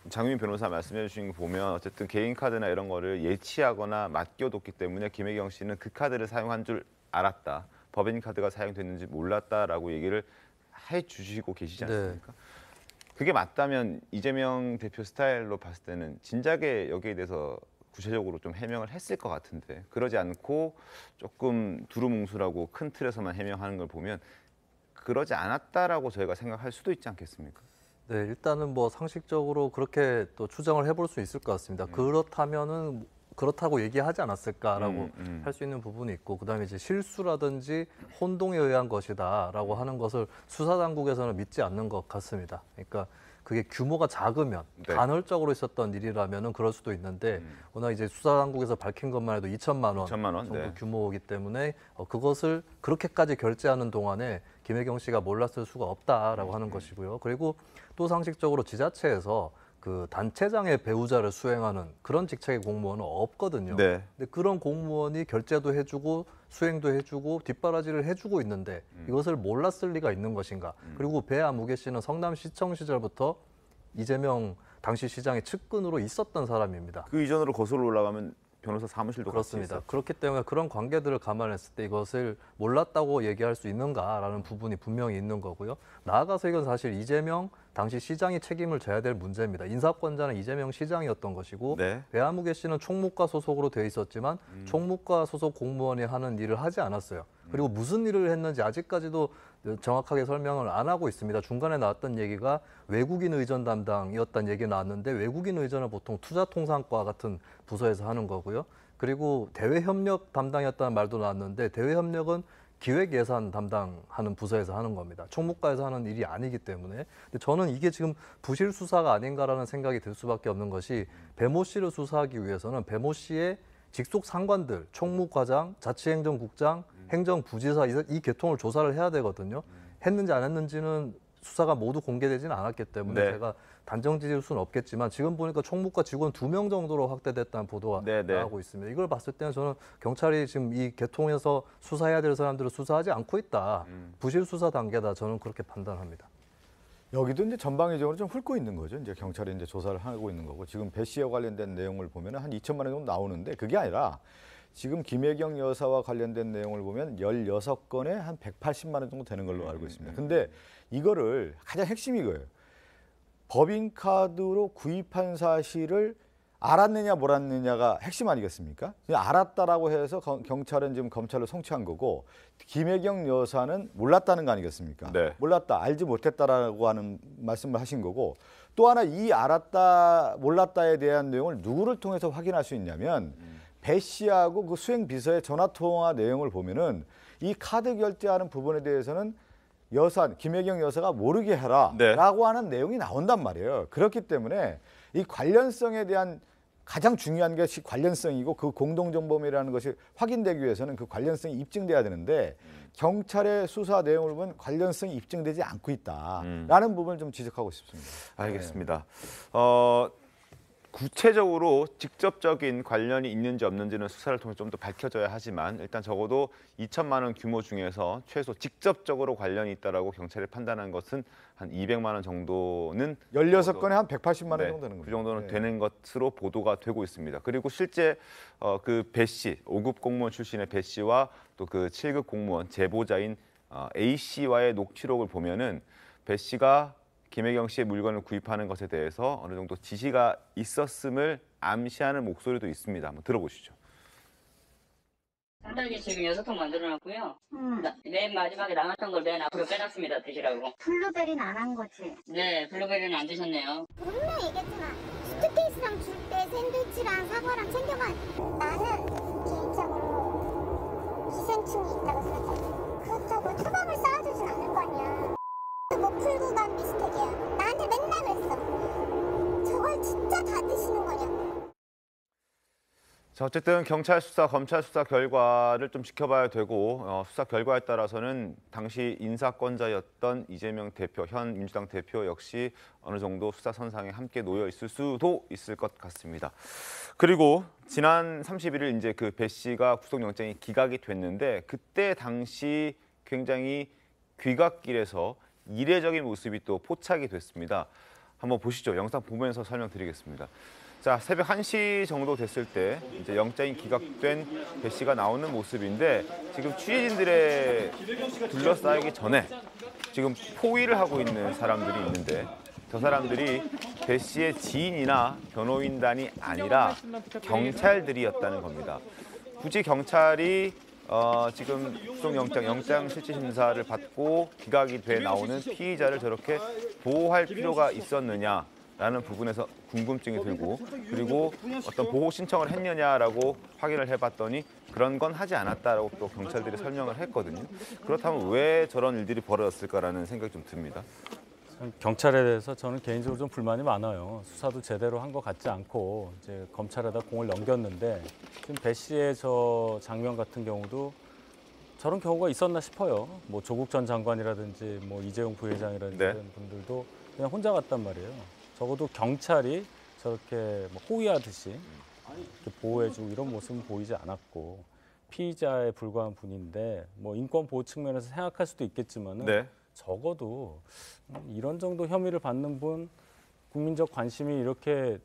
장윤 변호사 말씀해 주신 거 보면 어쨌든 개인 카드나 이런 거를 예치하거나 맡겨뒀기 때문에 김혜경 씨는 그 카드를 사용한 줄 알았다. 법인 카드가 사용됐는지 몰랐다라고 얘기를 해 주시고 계시지 않습니까? 그게 맞다면 이재명 대표 스타일로 봤을 때는 진작에 여기에 대해서 구체적으로 좀 해명을 했을 것 같은데 그러지 않고 조금 두루뭉술하고 큰 틀에서만 해명하는 걸 보면 그러지 않았다라고 저희가 생각할 수도 있지 않겠습니까? 네, 일단은 뭐 상식적으로 그렇게 또 추정을 해볼 수 있을 것 같습니다. 그렇다면은 그렇다고 얘기하지 않았을까라고 할 수 있는 부분이 있고, 그다음에 이제 실수라든지 혼동에 의한 것이다라고 하는 것을 수사 당국에서는 믿지 않는 것 같습니다. 그러니까 그게 규모가 작으면 간헐적으로 있었던 일이라면은 그럴 수도 있는데 워낙 이제 수사 당국에서 밝힌 것만 해도 2천만 원 정도 규모이기 때문에 그것을 그렇게까지 결제하는 동안에 김혜경 씨가 몰랐을 수가 없다라고 하는 것이고요. 그리고 또 상식적으로 지자체에서 그 단체장의 배우자를 수행하는 그런 직책의 공무원은 없거든요. 네. 근데 그런 공무원이 결제도 해주고 수행도 해주고 뒷바라지를 해주고 있는데 이것을 몰랐을 리가 있는 것인가. 그리고 배아무개 씨는 성남시청 시절부터 이재명 당시 시장의 측근으로 있었던 사람입니다. 그 이전으로 거슬러 올라가면 변호사 사무실도 그렇습니다. 그렇기 때문에 그런 관계들을 감안했을 때 이것을 몰랐다고 얘기할 수 있는가라는 부분이 분명히 있는 거고요. 나아가서 이건 사실 이재명 당시 시장이 책임을 져야 될 문제입니다. 인사권자는 이재명 시장이었던 것이고 배아무개 씨는 총무과 소속으로 되어 있었지만 총무과 소속 공무원이 하는 일을 하지 않았어요. 그리고 무슨 일을 했는지 아직까지도 정확하게 설명을 안 하고 있습니다. 중간에 나왔던 얘기가 외국인 의전 담당이었다는 얘기가 나왔는데 외국인 의전은 보통 투자통상과 같은 부서에서 하는 거고요. 그리고 대외협력 담당이었다는 말도 나왔는데 대외협력은 기획예산 담당하는 부서에서 하는 겁니다. 총무과에서 하는 일이 아니기 때문에. 근데 저는 이게 지금 부실 수사가 아닌가라는 생각이 들 수밖에 없는 것이 배모 씨를 수사하기 위해서는 배모 씨의 직속 상관들, 총무과장, 자치행정국장, 행정부지사 이 계통을 조사를 해야 되거든요. 했는지 안 했는지는 수사가 모두 공개되지는 않았기 때문에 제가 단정 지을 수는 없겠지만 지금 보니까 총무과 직원 2명 정도로 확대됐다는 보도가 나오고 있습니다. 이걸 봤을 때는 저는 경찰이 지금 이 계통에서 수사해야 될 사람들을 수사하지 않고 있다. 부실 수사 단계다. 저는 그렇게 판단합니다. 여기도 이제 전방위적으로 좀 훑고 있는 거죠. 이제 경찰이 이제 조사를 하고 있는 거고 지금 배 씨와 관련된 내용을 보면은 한 2천만 원 정도 나오는데 그게 아니라 지금 김혜경 여사와 관련된 내용을 보면 16건에 한 180만 원 정도 되는 걸로 알고 있습니다. 근데 이거를 가장 핵심이 이거예요. 법인카드로 구입한 사실을 알았느냐 몰랐느냐가 핵심 아니겠습니까? 알았다라고 해서 경찰은 지금 검찰로 송치한 거고 김혜경 여사는 몰랐다는 거 아니겠습니까? 몰랐다, 알지 못했다라고 하는 말씀을 하신 거고 또 하나 이 알았다, 몰랐다에 대한 내용을 누구를 통해서 확인할 수 있냐면 배 씨하고 그 수행 비서의 전화 통화 내용을 보면은 이 카드 결제하는 부분에 대해서는 김혜경 여사가 모르게 해라라고 하는 내용이 나온단 말이에요. 그렇기 때문에 이 관련성에 대한 가장 중요한 것이 관련성이고 그 공동정범이라는 것이 확인되기 위해서는 그 관련성이 입증돼야 되는데 경찰의 수사 내용을 보면 관련성이 입증되지 않고 있다라는 부분을 좀 지적하고 싶습니다. 알겠습니다. 구체적으로 직접적인 관련이 있는지 없는지는 수사를 통해 좀 더 밝혀져야 하지만 일단 적어도 2천만 원 규모 중에서 최소 직접적으로 관련이 있다라고 경찰이 판단한 것은 한 200만 원 정도는 16건에 한 180만 원 정도 되는 거죠. 그 정도는 되는 것으로 보도가 되고 있습니다. 그리고 실제 그 배 씨, 5급 공무원 출신의 배 씨와 또 그 7급 공무원 제보자인 A 씨와의 녹취록을 보면은 배 씨가 김혜경 씨의 물건을 구입하는 것에 대해서 어느 정도 지시가 있었음을 암시하는 목소리도 있습니다. 한번 들어보시죠. 간단하게 지금 6통 만들어놨고요. 맨 마지막에 남았던 걸 맨 앞으로 빼놨습니다. 드시라고. 블루베리는 안 한 거지? 네, 블루베리는 안 드셨네요. 분명히 얘기했지만 수트케이스랑 줄 때 샌드위치랑 사과랑 챙겨가. 나는 개인적으로 기생충이 있다고 생각해. 그렇다고 초밥을 쌓아주진 않을 거 아니야. 뭐 풀고 간 미스텍이야. 나한테 맨날 그랬어. 저걸 진짜 다 드시는 거냐. 자, 어쨌든 경찰 수사, 검찰 수사 결과를 좀 지켜봐야 되고 수사 결과에 따라서는 당시 인사권자였던 이재명 대표, 현 민주당 대표 역시 어느 정도 수사 선상에 함께 놓여 있을 수도 있을 것 같습니다. 그리고 지난 31일 이제 그 배 씨가 구속영장이 기각이 됐는데 그때 당시 굉장히 귀갓길에서 이례적인 모습이 또 포착이 됐습니다. 한번 보시죠. 영상 보면서 설명드리겠습니다. 자, 새벽 1시 정도 됐을 때 이제 영장이 기각된 배 씨가 나오는 모습인데 지금 취재진들의 둘러싸이기 전에 지금 포위를 하고 있는 사람들이 있는데 저 사람들이 배 씨의 지인이나 변호인단이 아니라 경찰들이었다는 겁니다. 굳이 경찰이 지금 구속영장, 영장실질심사를 받고 기각이 돼 나오는 피의자를 저렇게 보호할 필요가 있었느냐 라는 부분에서 궁금증이 들고 그리고 어떤 보호 신청을 했느냐라고 확인을 해봤더니 그런 건 하지 않았다라고 또 경찰들이 설명을 했거든요. 그렇다면 왜 저런 일들이 벌어졌을까라는 생각이 좀 듭니다. 경찰에 대해서 저는 개인적으로 좀 불만이 많아요. 수사도 제대로 한 것 같지 않고 이제 검찰에다 공을 넘겼는데 지금 배 씨의 저 장면 같은 경우도 저런 경우가 있었나 싶어요. 뭐 조국 전 장관이라든지 뭐 이재용 부회장이라든지 이런 분들도 그냥 혼자 갔단 말이에요. 적어도 경찰이 저렇게 뭐 호위하듯이 이렇게 보호해주고 이런 모습은 보이지 않았고 피의자에 불과한 분인데 뭐 인권 보호 측면에서 생각할 수도 있겠지만은 적어도 이런 정도 혐의를 받는 분 국민적 관심이 이렇게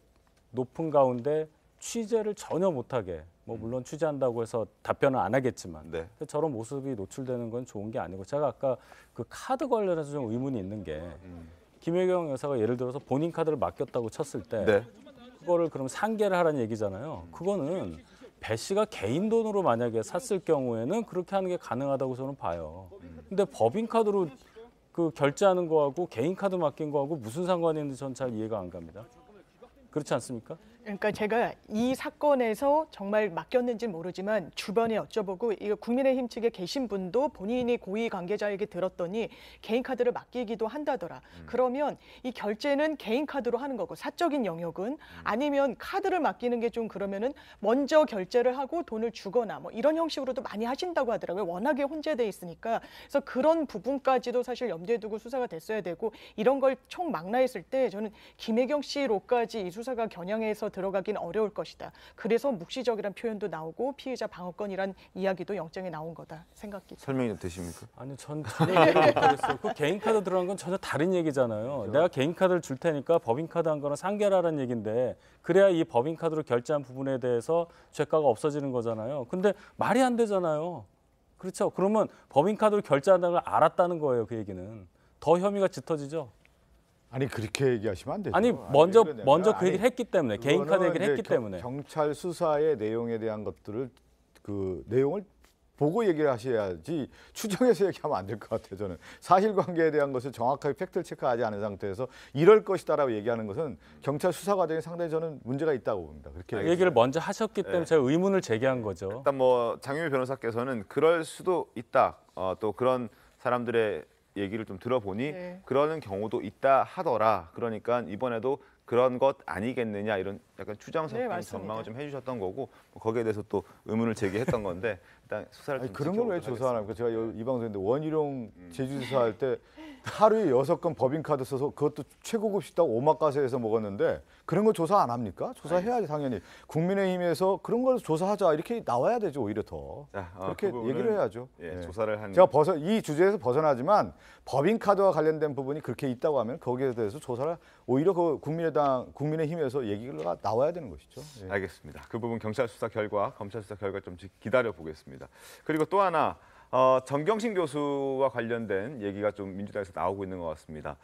높은 가운데 취재를 전혀 못하게 뭐 물론 취재한다고 해서 답변은 안 하겠지만 저런 모습이 노출되는 건 좋은 게 아니고 제가 아까 그 카드 관련해서 좀 의문이 있는 게 김혜경 여사가 예를 들어서 본인 카드를 맡겼다고 쳤을 때 그거를 그럼 상계를 하라는 얘기잖아요. 그거는 배 씨가 개인 돈으로 만약에 샀을 경우에는 그렇게 하는 게 가능하다고 저는 봐요. 근데 법인 카드로 그 결제하는 거하고 개인 카드 맡긴 거하고 무슨 상관이 있는지 전 잘 이해가 안 갑니다. 그렇지 않습니까? 그러니까 제가 이 사건에서 정말 맡겼는지는 모르지만 주변에 여쭤보고 이거 국민의힘 측에 계신 분도 본인이 고위 관계자에게 들었더니 개인 카드를 맡기기도 한다더라. 그러면 이 결제는 개인 카드로 하는 거고 사적인 영역은 아니면 카드를 맡기는 게 좀 그러면은 먼저 결제를 하고 돈을 주거나 뭐 이런 형식으로도 많이 하신다고 하더라고요. 워낙에 혼재돼 있으니까. 그래서 그런 부분까지도 사실 염두에 두고 수사가 됐어야 되고 이런 걸 총 망라했을 때 저는 김혜경 씨로까지 이 수사가 겨냥해서 들어가긴 어려울 것이다. 그래서 묵시적이란 표현도 나오고 피의자 방어권이란 이야기도 영장에 나온 거다 생각이. 설명이 좀 되십니까? 아니 전 전혀 이해를 못하겠어요. 그 개인 카드 들어간 건 전혀 다른 얘기잖아요. 그렇죠. 내가 개인 카드를 줄 테니까 법인 카드 한 거는 상계라는 얘기인데 그래야 이 법인 카드로 결제한 부분에 대해서 죄가가 없어지는 거잖아요. 근데 말이 안 되잖아요. 그렇죠. 그러면 법인 카드로 결제한다는 걸 알았다는 거예요. 그 얘기는 더 혐의가 짙어지죠. 아니 그렇게 얘기하시면 안 되죠. 아니 먼저 그 얘기를 했기 때문에 개인 카드 얘기를 했기 때문에 경찰 수사의 내용에 대한 것들을 그 내용을 보고 얘기를 하셔야지 추정해서 얘기하면 안 될 것 같아요. 저는 사실관계에 대한 것을 정확하게 팩트를 체크하지 않은 상태에서 이럴 것이다라고 얘기하는 것은 경찰 수사 과정에 상당히 저는 문제가 있다고 봅니다. 그렇게 얘기를 먼저 하셨기 때문에 제가 의문을 제기한 거죠. 일단 뭐 장유미 변호사께서는 그럴 수도 있다. 또 그런 사람들의 얘기를 좀 들어보니 그러는 경우도 있다 하더라. 그러니까 이번에도 그런 것 아니겠느냐 이런 약간 추정 섞인 전망을 좀 해주셨던 거고 거기에 대해서 또 의문을 제기했던 건데 일단 수사를 좀 그런 걸 왜 조사하나? 제가 이 방송인데 원희룡 제주지사 할 때 하루에 6건 법인카드 써서 그것도 최고급 식당 오마카세에서 먹었는데 그런 거 조사 안 합니까? 조사해야지 당연히. 국민의힘에서 그런 걸 조사하자 이렇게 나와야 되죠. 오히려 더. 그렇게 그 얘기를 해야죠. 조사를 한. 제가 이 주제에서 벗어나지만 법인카드와 관련된 부분이 그렇게 있다고 하면 거기에 대해서 조사를 오히려 그 국민의힘에서 얘기가 나와야 되는 것이죠. 알겠습니다. 그 부분 경찰 수사 결과, 검찰 수사 결과 좀 기다려 보겠습니다. 그리고 또 하나 정경심 교수와 관련된 얘기가 좀 민주당에서 나오고 있는 것 같습니다.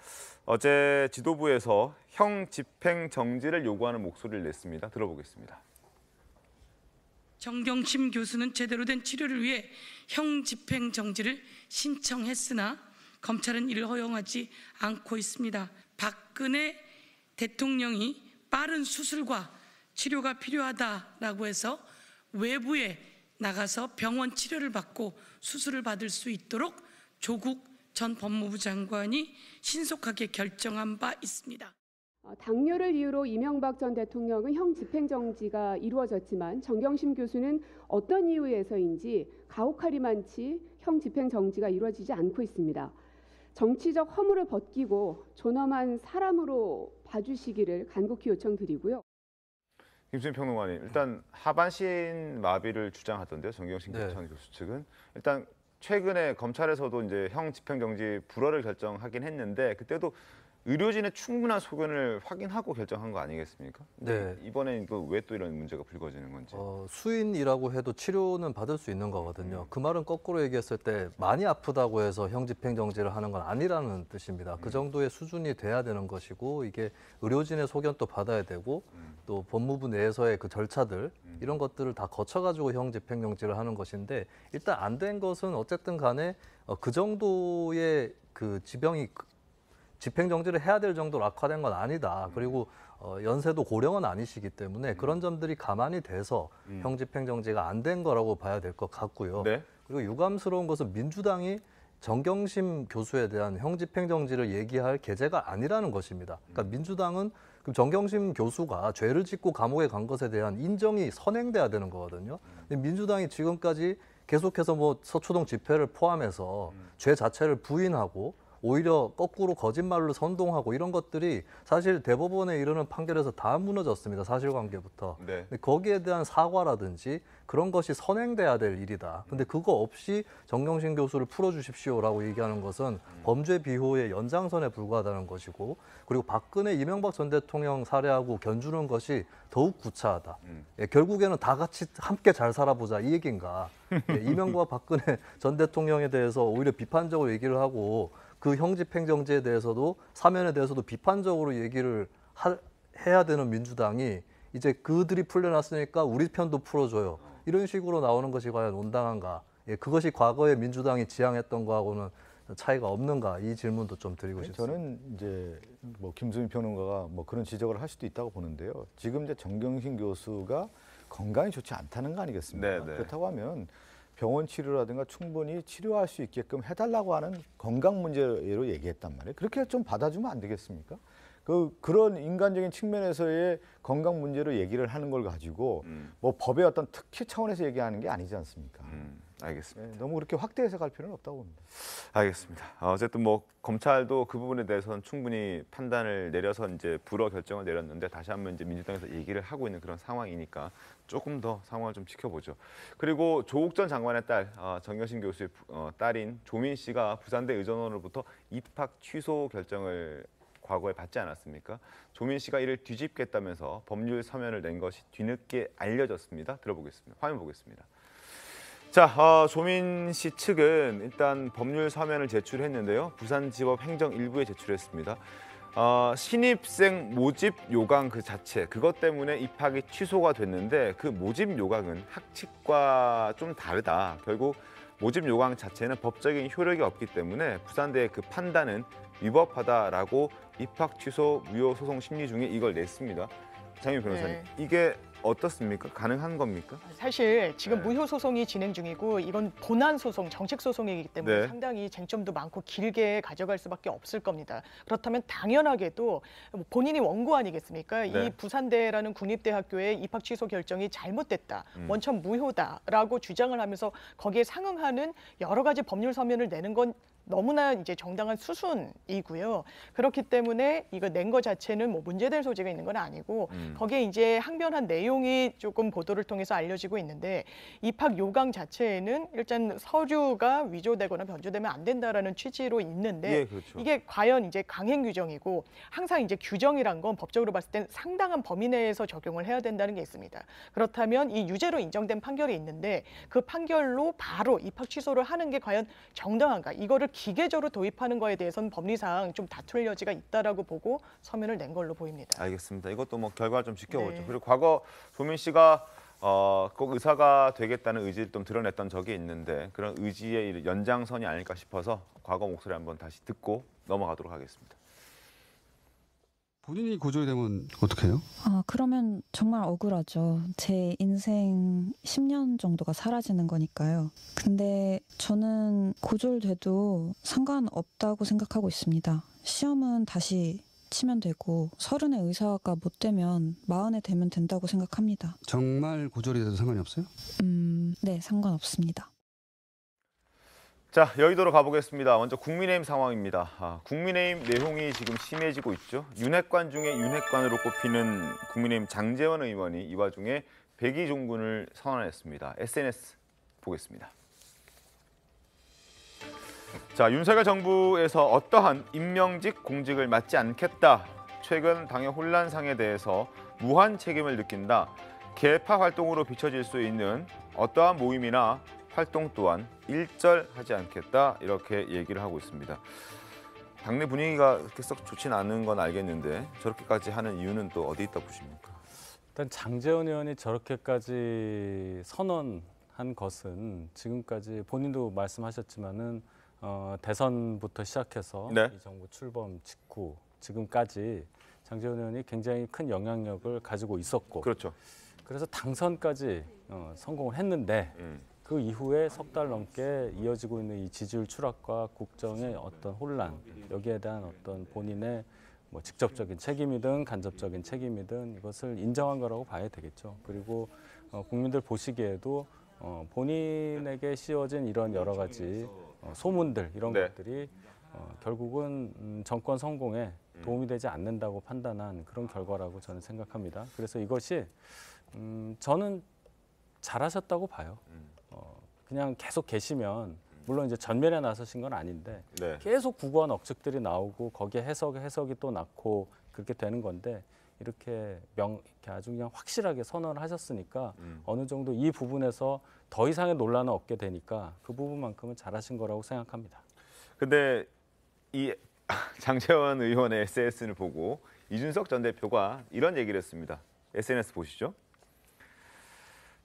어제 지도부에서 형 집행 정지를 요구하는 목소리를 냈습니다. 들어보겠습니다. 정경심 교수는 제대로 된 치료를 위해 형 집행 정지를 신청했으나 검찰은 이를 허용하지 않고 있습니다. 박근혜 대통령이 빠른 수술과 치료가 필요하다라고 해서 외부에 나가서 병원 치료를 받고 수술을 받을 수 있도록 조국 전 법무부 장관이 신속하게 결정한 바 있습니다. 당뇨를 이유로 이명박 전 대통령은 형 집행정지가 이루어졌지만 정경심 교수는 어떤 이유에서인지 가혹하리만치 형 집행정지가 이루어지지 않고 있습니다. 정치적 허물을 벗기고 존엄한 사람으로 봐주시기를 간곡히 요청드리고요. 김수민 평론가님, 일단 하반신 마비를 주장하던데요. 정경심 전 교수 측은 일단 최근에 검찰에서도 이제 형 집행정지 불허를 결정하긴 했는데 그때도 의료진의 충분한 소견을 확인하고 결정한 거 아니겠습니까? 네. 이번엔 왜 또 이런 문제가 불거지는 건지. 수인이라고 해도 치료는 받을 수 있는 거거든요. 그 말은 거꾸로 얘기했을 때 많이 아프다고 해서 형 집행정지를 하는 건 아니라는 뜻입니다. 그 정도의 수준이 돼야 되는 것이고 이게 의료진의 소견도 받아야 되고 또 법무부 내에서의 그 절차들 이런 것들을 다 거쳐가지고 형 집행정지를 하는 것인데 일단 안 된 것은 어쨌든 간에 그 정도의 그 지병이 집행정지를 해야 될 정도로 악화된 건 아니다. 그리고 연세도 고령은 아니시기 때문에 그런 점들이 가만히 돼서 형 집행정지가 안 된 거라고 봐야 될 것 같고요. 네. 그리고 유감스러운 것은 민주당이 정경심 교수에 대한 형 집행정지를 얘기할 계제가 아니라는 것입니다. 그러니까 민주당은 그럼 정경심 교수가 죄를 짓고 감옥에 간 것에 대한 인정이 선행돼야 되는 거거든요. 근데 민주당이 지금까지 계속해서 뭐 서초동 집회를 포함해서 죄 자체를 부인하고 오히려 거꾸로 거짓말로 선동하고 이런 것들이 사실 대법원에 이르는 판결에서 다 무너졌습니다. 사실관계부터. 네. 근데 거기에 대한 사과라든지 그런 것이 선행돼야 될 일이다. 근데 그거 없이 정경심 교수를 풀어주십시오라고 얘기하는 것은 범죄 비호의 연장선에 불과하다는 것이고 그리고 박근혜, 이명박 전 대통령 사례하고 견주는 것이 더욱 구차하다. 예, 결국에는 다 같이 함께 잘 살아보자 이 얘기인가. 예, 이명박 박근혜 전 대통령에 대해서 오히려 비판적으로 얘기를 하고 그 형 집행정지에 대해서도 사면에 대해서도 비판적으로 얘기를 해야 되는 민주당이 이제 그들이 풀려났으니까 우리 편도 풀어줘요. 이런 식으로 나오는 것이 과연 온당한가. 예, 그것이 과거에 민주당이 지향했던 거하고는 차이가 없는가 이 질문도 좀 드리고 싶습니다. 저는 이제 뭐 김수민 평론가가 뭐 그런 지적을 할 수도 있다고 보는데요. 지금 이제 정경심 교수가 건강이 좋지 않다는 거 아니겠습니까? 네, 네. 그렇다고 하면 병원 치료라든가 충분히 치료할 수 있게끔 해달라고 하는 건강 문제로 얘기했단 말이에요. 그렇게 좀 받아주면 안 되겠습니까? 그런 인간적인 측면에서의 건강 문제로 얘기를 하는 걸 가지고 뭐 법의 어떤 특혜 차원에서 얘기하는 게 아니지 않습니까? 알겠습니다. 네, 너무 그렇게 확대해서 갈 필요는 없다고 봅니다. 알겠습니다. 어쨌든 뭐 검찰도 그 부분에 대해서는 충분히 판단을 내려서 이제 불허 결정을 내렸는데 다시 한번 이제 민주당에서 얘기를 하고 있는 그런 상황이니까 조금 더 상황을 좀 지켜보죠. 그리고 조국 전 장관의 딸 정경심 교수의 딸인 조민 씨가 부산대 의전원으로부터 입학 취소 결정을 과거에 받지 않았습니까? 조민 씨가 이를 뒤집겠다면서 법률 서면을 낸 것이 뒤늦게 알려졌습니다. 들어보겠습니다. 화면 보겠습니다. 자, 조민 씨 측은 일단 법률 서면을 제출했는데요. 부산지법 행정 1부에 제출했습니다. 신입생 모집 요강 그 자체, 그것 때문에 입학이 취소가 됐는데 그 모집 요강은 학칙과 좀 다르다. 결국 모집 요강 자체는 법적인 효력이 없기 때문에 부산대의 그 판단은 위법하다라고 입학 취소 무효 소송 심리 중에 이걸 냈습니다. 장윤 변호사님, 네. 이게 어떻습니까? 가능한 겁니까? 사실 지금 무효 소송이 진행 중이고 이건 본안 소송, 정책 소송이기 때문에 네. 상당히 쟁점도 많고 길게 가져갈 수밖에 없을 겁니다. 그렇다면 당연하게도 본인이 원고 아니겠습니까? 네. 이 부산대라는 국립대학교의 입학 취소 결정이 잘못됐다, 원천 무효다라고 주장을 하면서 거기에 상응하는 여러 가지 법률 서면을 내는 건 너무나 이제 정당한 수순이고요. 그렇기 때문에 이거 낸 거 자체는 뭐 문제될 소지가 있는 건 아니고 거기에 이제 항변한 내용이 조금 보도를 통해서 알려지고 있는데 입학 요강 자체에는 일단 서류가 위조되거나 변조되면 안 된다라는 취지로 있는데 예, 그렇죠. 이게 과연 이제 강행 규정이고 항상 이제 규정이란 건 법적으로 봤을 땐 상당한 범위 내에서 적용을 해야 된다는 게 있습니다. 그렇다면 이 유죄로 인정된 판결이 있는데 그 판결로 바로 입학 취소를 하는 게 과연 정당한가? 이거를 기계적으로 도입하는 거에 대해서는 법리상 좀 다툴 여지가 있다라고 보고 서면을 낸 걸로 보입니다. 알겠습니다. 이것도 뭐 결과 좀 지켜보죠. 네. 그리고 과거 조민 씨가 꼭 의사가 되겠다는 의지를 좀 드러냈던 적이 있는데 그런 의지의 연장선이 아닐까 싶어서 과거 목소리 한번 다시 듣고 넘어가도록 하겠습니다. 본인이 고졸이 되면 어떻게 해요? 그러면 정말 억울하죠. 제 인생 10년 정도가 사라지는 거니까요. 근데 저는 고졸돼도 상관없다고 생각하고 있습니다. 시험은 다시 치면 되고 30에 의사가 못 되면 40에 되면 된다고 생각합니다. 정말 고졸이 돼도 상관이 없어요? 네, 상관없습니다. 자, 여의도로 가보겠습니다. 먼저 국민의힘 상황입니다. 국민의힘 내홍이 지금 심해지고 있죠. 윤핵관 중에 윤핵관으로 꼽히는 국민의힘 장제원 의원이 이 와중에 백의종군을 선언했습니다. SNS 보겠습니다. 자, 윤석열 정부에서 어떠한 임명직 공직을 맡지 않겠다. 최근 당의 혼란상에 대해서 무한 책임을 느낀다. 개파 활동으로 비춰질 수 있는 어떠한 모임이나 활동 또한 일절하지 않겠다. 이렇게 얘기를 하고 있습니다. 당내 분위기가 그렇게 썩 좋지는 않은 건 알겠는데 저렇게까지 하는 이유는 또 어디 있다 보십니까? 일단 장제원 의원이 저렇게까지 선언한 것은 지금까지 본인도 말씀하셨지만은 대선부터 시작해서 네. 이 정부 출범 직후 지금까지 장제원 의원이 굉장히 큰 영향력을 가지고 있었고, 그렇죠. 그래서 당선까지 성공을 했는데 그 이후에 석 달 넘게 이어지고 있는 이 지지율 추락과 국정의 어떤 혼란, 여기에 대한 어떤 본인의 뭐 직접적인 책임이든 간접적인 책임이든 이것을 인정한 거라고 봐야 되겠죠. 그리고 국민들 보시기에도 본인에게 씌워진 이런 여러 가지 소문들 이런 네. 것들이 결국은 정권 성공에 도움이 되지 않는다고 판단한 그런 결과라고 저는 생각합니다. 그래서 이것이 저는 잘하셨다고 봐요. 그냥 계속 계시면 물론 이제 전면에 나서신 건 아닌데 네. 계속 구구한 억측들이 나오고 거기에 해석이 또 낳고 그렇게 되는 건데 이렇게 아주 그냥 확실하게 선언을 하셨으니까 어느 정도 이 부분에서 더 이상의 논란은 없게 되니까 그 부분만큼은 잘하신 거라고 생각합니다. 근데 이 장제원 의원의 SNS를 보고 이준석 전 대표가 이런 얘기를 했습니다. SNS 보시죠.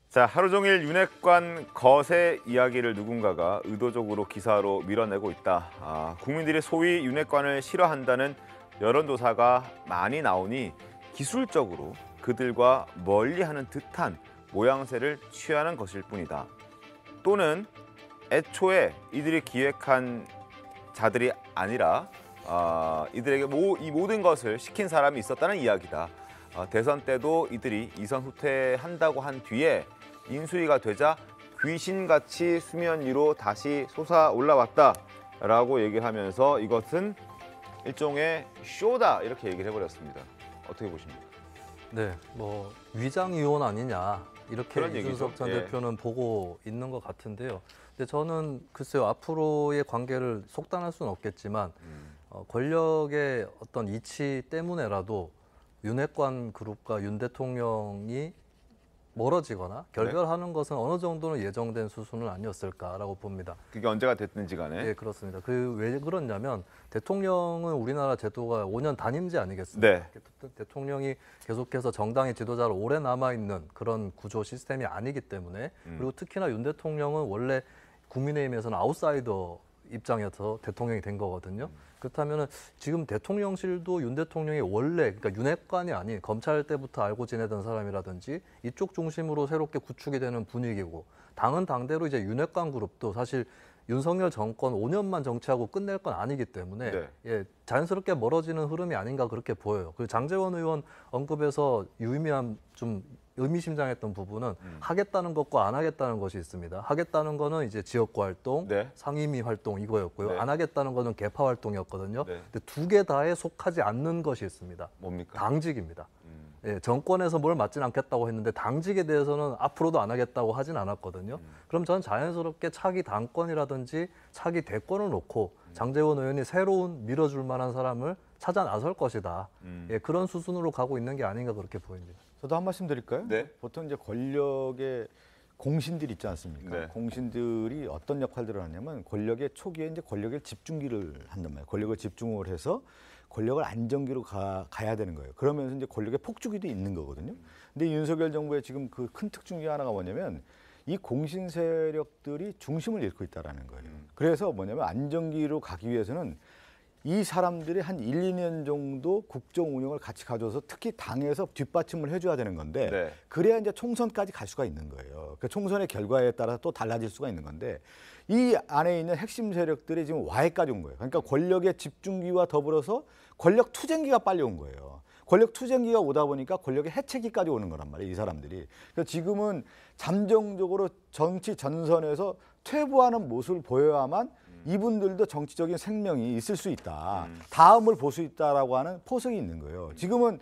자, 하루 종일 윤핵관 거세 이야기를 누군가가 의도적으로 기사로 밀어내고 있다. 국민들이 소위 윤핵관을 싫어한다는 여론조사가 많이 나오니 기술적으로 그들과 멀리하는 듯한 모양새를 취하는 것일 뿐이다. 또는 애초에 이들이 기획한 자들이 아니라 이들에게 이 모든 것을 시킨 사람이 있었다는 이야기다. 대선 때도 이들이 이선 후퇴한다고 한 뒤에 인수위가 되자 귀신같이 수면 위로 다시 솟아 올라왔다라고 얘기를 하면서 이것은 일종의 쇼다 이렇게 얘기를 해버렸습니다. 어떻게 보십니까? 네, 뭐 위장 유언 아니냐 이렇게 그런 이준석 얘기죠. 전 예. 대표는 보고 있는 것 같은데요. 근데 저는 글쎄요 앞으로의 관계를 속단할 수는 없겠지만 권력의 어떤 이치 때문에라도 윤핵관 그룹과 윤 대통령이 멀어지거나 결별하는 것은 어느 정도는 예정된 수순은 아니었을까라고 봅니다. 그게 언제가 됐든지 간에. 네, 그렇습니다. 왜 그러냐면 대통령은 우리나라 제도가 5년 단임제 아니겠습니까? 네. 대통령이 계속해서 정당의 지도자로 오래 남아있는 그런 구조 시스템이 아니기 때문에 그리고 특히나 윤 대통령은 원래 국민의힘에서는 아웃사이더 입장에서 대통령이 된 거거든요. 그렇다면 지금 대통령실도 윤 대통령이 원래 그러니까 윤핵관이 아닌 검찰 때부터 알고 지내던 사람이라든지 이쪽 중심으로 새롭게 구축이 되는 분위기고 당은 당대로 이제 윤핵관 그룹도 사실 윤석열 정권 5년만 정치하고 끝낼 건 아니기 때문에 네. 예, 자연스럽게 멀어지는 흐름이 아닌가 그렇게 보여요. 그리고 장제원 의원 언급에서 유의미한 좀 의미심장했던 부분은 하겠다는 것과 안 하겠다는 것이 있습니다. 하겠다는 거는 이제 지역구 활동, 상임위 활동 이거였고요. 안 하겠다는 거는 개파 활동이었거든요. 근데 두 개 다에 속하지 않는 것이 있습니다. 뭡니까? 당직입니다. 예, 정권에서 뭘 맡지는 않겠다고 했는데 당직에 대해서는 앞으로도 안 하겠다고 하진 않았거든요. 그럼 저는 자연스럽게 차기 당권이라든지 차기 대권을 놓고 장제원 의원이 새로운 밀어줄 만한 사람을 찾아 나설 것이다. 예, 그런 수순으로 가고 있는 게 아닌가 그렇게 보입니다. 저도 한 말씀 드릴까요? 보통 이제 권력의 공신들 있지 않습니까? 공신들이 어떤 역할들을 하냐면 권력의 초기에 이제 권력의 집중기를 한단 말이에요. 권력을 집중을 해서 권력을 안정기로 가야 되는 거예요. 그러면서 이제 권력의 폭주기도 있는 거거든요. 근데 윤석열 정부의 지금 그 큰 특징 중에 하나가 뭐냐면 이 공신 세력들이 중심을 잃고 있다라는 거예요. 그래서 뭐냐면 안정기로 가기 위해서는 이 사람들이 한 1, 2년 정도 국정 운영을 같이 가져와서 특히 당에서 뒷받침을 해줘야 되는 건데 그래야 이제 총선까지 갈 수가 있는 거예요. 그 총선의 결과에 따라 또 달라질 수가 있는 건데 이 안에 있는 핵심 세력들이 지금 와해까지 온 거예요. 그러니까 권력의 집중기와 더불어서 권력 투쟁기가 빨리 온 거예요. 권력 투쟁기가 오다 보니까 권력의 해체기까지 오는 거란 말이에요, 이 사람들이. 그래서 지금은 잠정적으로 정치 전선에서 퇴보하는 모습을 보여야만 이분들도 정치적인 생명이 있을 수 있다. 다음을 볼 수 있다라고 하는 포석이 있는 거예요. 지금은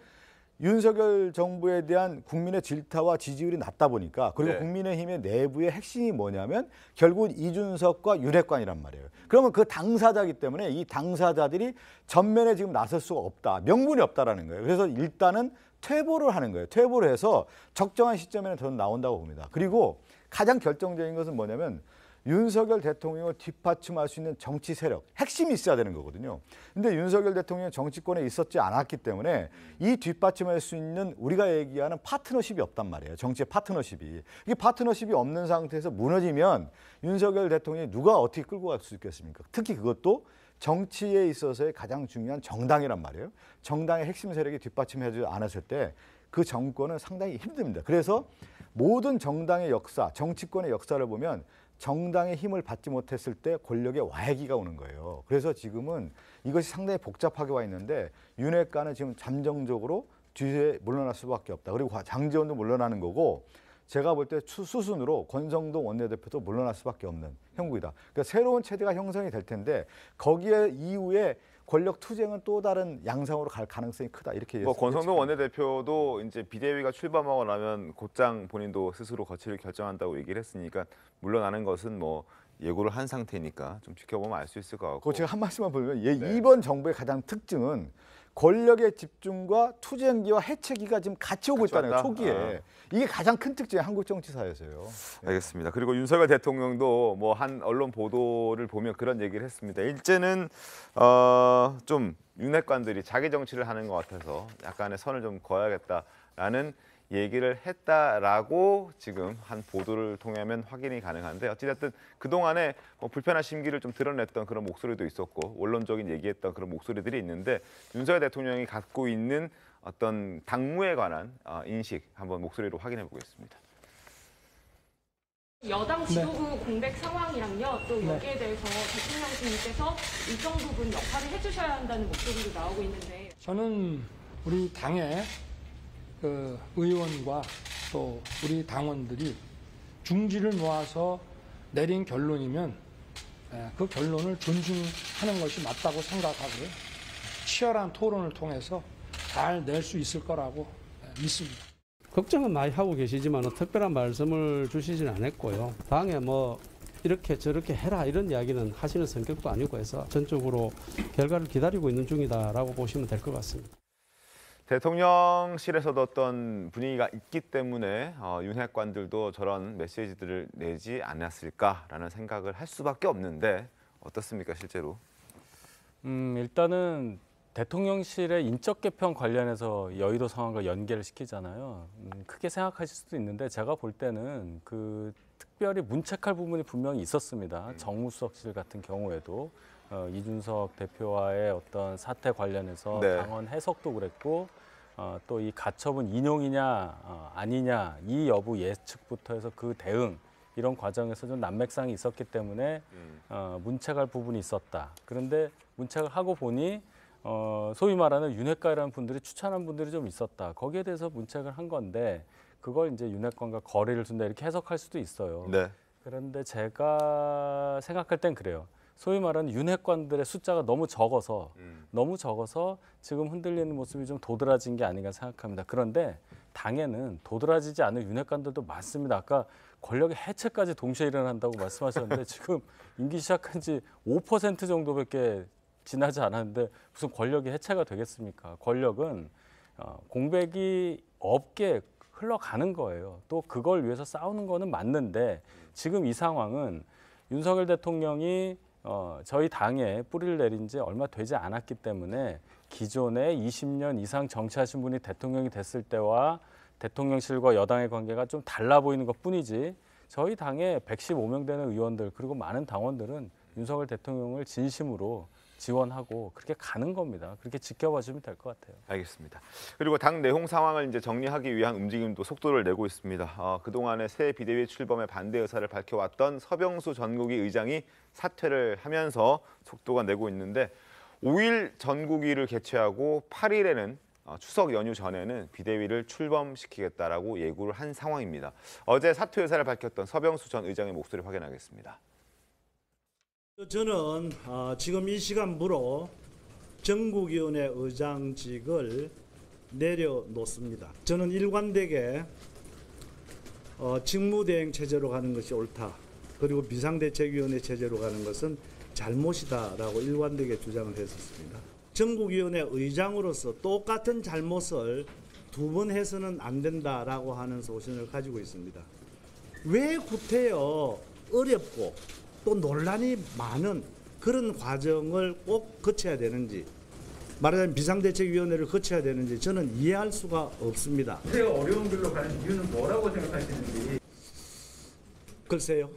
윤석열 정부에 대한 국민의 질타와 지지율이 낮다 보니까 그리고 국민의힘의 내부의 핵심이 뭐냐면 결국 이준석과 윤핵관이란 말이에요. 그러면 그 당사자이기 때문에 이 당사자들이 전면에 지금 나설 수가 없다. 명분이 없다라는 거예요. 그래서 일단은 퇴보를 하는 거예요. 퇴보를 해서 적정한 시점에는 저는 나온다고 봅니다. 그리고 가장 결정적인 것은 뭐냐면 윤석열 대통령을 뒷받침할 수 있는 정치 세력, 핵심이 있어야 되는 거거든요. 근데 윤석열 대통령이 정치권에 있었지 않았기 때문에 이 뒷받침할 수 있는 우리가 얘기하는 파트너십이 없단 말이에요. 정치의 파트너십이. 이게 파트너십이 없는 상태에서 무너지면 윤석열 대통령이 누가 어떻게 끌고 갈 수 있겠습니까? 특히 그것도 정치에 있어서의 가장 중요한 정당이란 말이에요. 정당의 핵심 세력이 뒷받침해주지 않았을 때 그 정권은 상당히 힘듭니다. 그래서 모든 정당의 역사, 정치권의 역사를 보면 정당의 힘을 받지 못했을 때 권력의 와해기가 오는 거예요. 그래서 지금은 이것이 상당히 복잡하게 와 있는데 윤핵관은 지금 잠정적으로 뒤에 물러날 수밖에 없다. 그리고 장제원도 물러나는 거고 제가 볼 때 수순으로 권성동 원내대표도 물러날 수밖에 없는 형국이다. 그러니까 새로운 체제가 형성이 될 텐데 거기에 이후에 권력 투쟁은 또 다른 양상으로 갈 가능성이 크다. 이렇게 뭐 권성동 원내대표도 이제 비대위가 출범하고 나면 곧장 본인도 스스로 거취를 결정한다고 얘기를 했으니까 물러나는 것은 뭐 예고를 한 상태니까 좀 지켜보면 알 수 있을 것 같고. 제가 한 말씀만 보면 이번 정부의 가장 특징은 권력의 집중과 투쟁기와 해체기가 지금 같이 오고 있다는 거예요. 초기에. 이게 가장 큰 특징이에요. 한국 정치사에서요. 알겠습니다. 그리고 윤석열 대통령도 뭐 한 언론 보도를 보면 그런 얘기를 했습니다. 일제는 좀 윤핵관들이 자기 정치를 하는 것 같아서 약간의 선을 좀 그어야겠다라는 얘기를 했다라고 지금 한 보도를 통하면 확인이 가능한데 어찌됐든 그동안에 뭐 불편한 심기를 좀 드러냈던 그런 목소리도 있었고 원론적인 얘기했던 그런 목소리들이 있는데 윤석열 대통령이 갖고 있는 어떤 당무에 관한 인식 한번 목소리로 확인해 보겠습니다. 여당 지도부 공백 상황이랑요. 또 여기에 대해서 대통령님께서 일정 부분 역할을 해주셔야 한다는 목소리도 나오고 있는데 저는 우리 당의 그 의원과 또 우리 당원들이 중지를 모아서 내린 결론이면 그 결론을 존중하는 것이 맞다고 생각하고요. 치열한 토론을 통해서 잘 낼 수 있을 거라고 믿습니다. 걱정은 많이 하고 계시지만 특별한 말씀을 주시지는 않았고요. 당에 뭐 이렇게 저렇게 해라 이런 이야기는 하시는 성격도 아니고 해서 전적으로 결과를 기다리고 있는 중이다라고 보시면 될 것 같습니다. 대통령실에서도 어떤 분위기가 있기 때문에 윤핵관들도 저런 메시지들을 내지 않았을까라는 생각을 할 수밖에 없는데 어떻습니까 실제로? 일단은 대통령실의 인적 개편 관련해서 여의도 상황과 연계를 시키잖아요. 크게 생각하실 수도 있는데 제가 볼 때는 그 특별히 문책할 부분이 분명히 있었습니다. 정무수석실 같은 경우에도 이준석 대표와의 어떤 사태 관련해서 당원 해석도 그랬고 또 이 가처분 인용이냐 아니냐 이 여부 예측부터 해서 그 대응 이런 과정에서 좀 난맥상이 있었기 때문에 문책할 부분이 있었다. 그런데 문책을 하고 보니 소위 말하는 윤핵관이라는 분들이 추천한 분들이 좀 있었다. 거기에 대해서 문책을 한 건데 그걸 이제 윤핵관과 거리를 둔다 이렇게 해석할 수도 있어요. 네. 그런데 제가 생각할 땐 그래요. 소위 말하는 윤핵관들의 숫자가 너무 적어서 지금 흔들리는 모습이 좀 도드라진 게 아닌가 생각합니다. 그런데 당에는 도드라지지 않은 윤핵관들도 많습니다. 아까 권력의 해체까지 동시에 일어난다고 말씀하셨는데 지금 임기 시작한 지 5% 정도밖에 지나지 않았는데 무슨 권력이 해체가 되겠습니까? 권력은 공백이 없게 흘러가는 거예요. 또 그걸 위해서 싸우는 거는 맞는데 지금 이 상황은 윤석열 대통령이 저희 당에 뿌리를 내린 지 얼마 되지 않았기 때문에 기존에 20년 이상 정치하신 분이 대통령이 됐을 때와 대통령실과 여당의 관계가 좀 달라 보이는 것뿐이지 저희 당에 115명 되는 의원들 그리고 많은 당원들은 윤석열 대통령을 진심으로 지원하고 그렇게 가는 겁니다. 그렇게 지켜봐 주면 될 것 같아요. 알겠습니다. 그리고 당 내홍 상황을 이제 정리하기 위한 움직임도 속도를 내고 있습니다. 그동안의 새 비대위 출범에 반대 의사를 밝혀왔던 서병수 전국위 의장이 사퇴를 하면서 속도가 내고 있는데 5일 전국위를 개최하고 8일에는 추석 연휴 전에는 비대위를 출범시키겠다라고 예고를 한 상황입니다. 어제 사퇴 의사를 밝혔던 서병수 전 의장의 목소리 확인하겠습니다. 저는 지금 이 시간부로 전국위원회 의장직을 내려놓습니다. 저는 일관되게 직무대행 체제로 가는 것이 옳다. 그리고 비상대책위원회 체제로 가는 것은 잘못이다라고 일관되게 주장을 했었습니다. 전국위원회 의장으로서 똑같은 잘못을 두 번 해서는 안 된다라고 하는 소신을 가지고 있습니다. 왜 구태여 어렵고 또 논란이 많은 그런 과정을 꼭 거쳐야 되는지 말하자면 비상대책위원회를 거쳐야 되는지 저는 이해할 수가 없습니다. 그 어려운 길로 가는 이유는 뭐라고 생각하시는지. 글쎄요.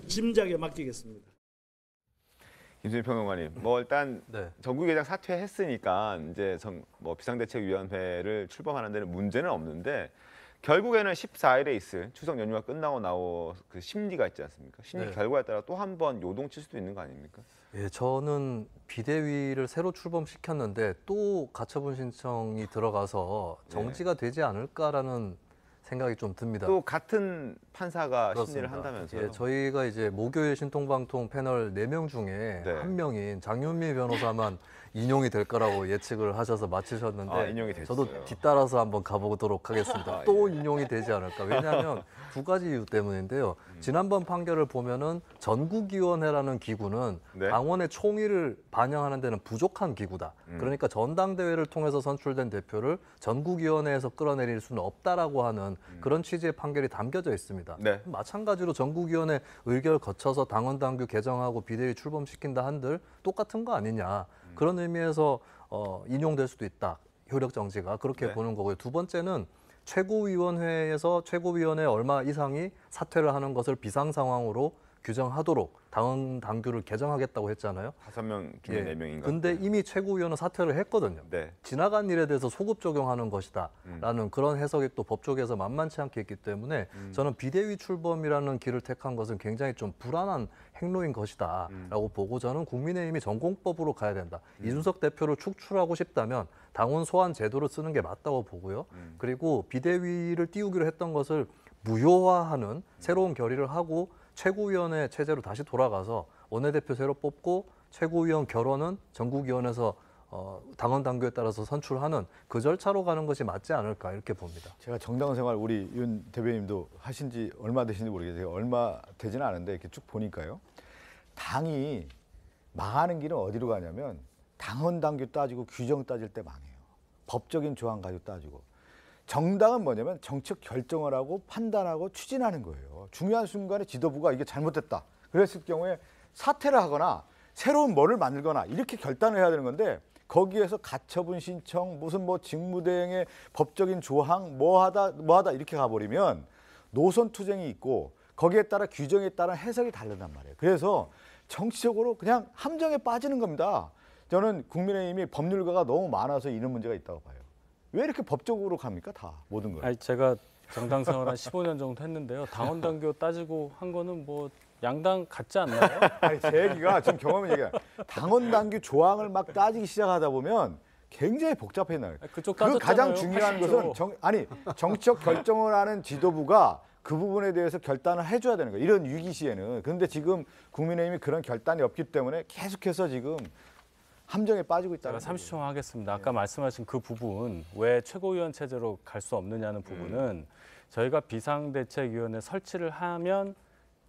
짐작에 맡기겠습니다. 김수민 평론가님, 뭐 일단 전국위원장 사퇴했으니까 이제 비상대책위원회를 출범하는 데는 문제는 없는데 결국에는 14일에 있을 추석 연휴가 끝나고 나온 그 심리가 있지 않습니까? 심리 결과에 따라 또 한 번 요동칠 수도 있는 거 아닙니까? 예, 저는 비대위를 새로 출범시켰는데 또 가처분 신청이 들어가서 정지가 되지 않을까라는 생각이 좀 듭니다. 또 같은 판사가 그렇습니다. 심리를 한다면서요? 예, 저희가 이제 목요일 신통방통 패널 4명 중에 한 명인 장윤미 변호사만 인용이 될 거라고 예측을 하셔서 마치셨는데 인용이 됐어요. 저도 뒤따라서 한번 가보도록 하겠습니다. 또 인용이 되지 않을까. 왜냐하면 두 가지 이유 때문인데요. 지난번 판결을 보면은 전국위원회라는 기구는 당원의 총의를 반영하는 데는 부족한 기구다. 그러니까 전당대회를 통해서 선출된 대표를 전국위원회에서 끌어내릴 수는 없다라고 하는 그런 취지의 판결이 담겨져 있습니다. 마찬가지로 전국위원회 의결 거쳐서 당원 당규 개정하고 비대위 출범시킨다 한들 똑같은 거 아니냐. 그런 의미에서 인용될 수도 있다. 효력 정지가 그렇게 보는 거고요. 두 번째는 최고위원회에서 최고위원회 얼마 이상이 사퇴를 하는 것을 비상 상황으로 규정하도록 당원 당규를 개정하겠다고 했잖아요. 5명 중에 4명인가? 근데 이미 최고위원은 사퇴를 했거든요. 지나간 일에 대해서 소급 적용하는 것이다. 라는 그런 해석이 또 법조계에서 만만치 않게 있기 때문에 저는 비대위 출범이라는 길을 택한 것은 굉장히 좀 불안한 행로인 것이다. 라고 보고 저는 국민의힘이 전공법으로 가야 된다. 이준석 대표를 축출하고 싶다면 당원 소환 제도를 쓰는 게 맞다고 보고요. 그리고 비대위를 띄우기로 했던 것을 무효화하는 새로운 결의를 하고 최고위원회 체제로 다시 돌아가서 원내대표 새로 뽑고 최고위원 결원은 전국위원회에서 당원 당규에 따라서 선출하는 그 절차로 가는 것이 맞지 않을까 이렇게 봅니다. 제가 정당 생활 우리 윤 대변인도 하신 지 얼마 되신지 모르겠어요. 얼마 되지는 않은데 이렇게 쭉 보니까요. 당이 망하는 길은 어디로 가냐면 당원 당규 따지고 규정 따질 때 망해요. 법적인 조항 가지고 따지고. 정당은 뭐냐면 정책 결정을 하고 판단하고 추진하는 거예요. 중요한 순간에 지도부가 이게 잘못됐다. 그랬을 경우에 사퇴를 하거나 새로운 뭐를 만들거나 이렇게 결단을 해야 되는 건데 거기에서 가처분 신청, 무슨 직무대행의 법적인 조항, 뭐하다 이렇게 가버리면 노선 투쟁이 있고 거기에 따라 규정에 따른 해석이 다르단 말이에요. 그래서 정치적으로 그냥 함정에 빠지는 겁니다. 저는 국민의힘이 법률가가 너무 많아서 이런 문제가 있다고 봐요. 왜 이렇게 법적으로 갑니까? 다 모든 걸. 아니, 제가 정당 생활 한 15년 정도 했는데요. 당원 당규 따지고 한 거는 뭐 양당 같지 않나요? 아니, 제 얘기가 지금 경험을 얘기해요. 당원 당규 조항을 막 따지기 시작하다 보면 굉장히 복잡해 나요. 그쪽 그 가장 따졌잖아요. 중요한 80조. 것은 정치적 결정을 하는 지도부가 그 부분에 대해서 결단을 해줘야 되는 거예요. 이런 위기 시에는. 그런데 지금 국민의힘이 그런 결단이 없기 때문에 계속해서 지금 함정에 빠지고 있다는 제가 30초만 하겠습니다. 아까 말씀하신 그 부분, 왜 최고위원 체제로 갈 수 없느냐는 부분은 저희가 비상대책위원회 설치를 하면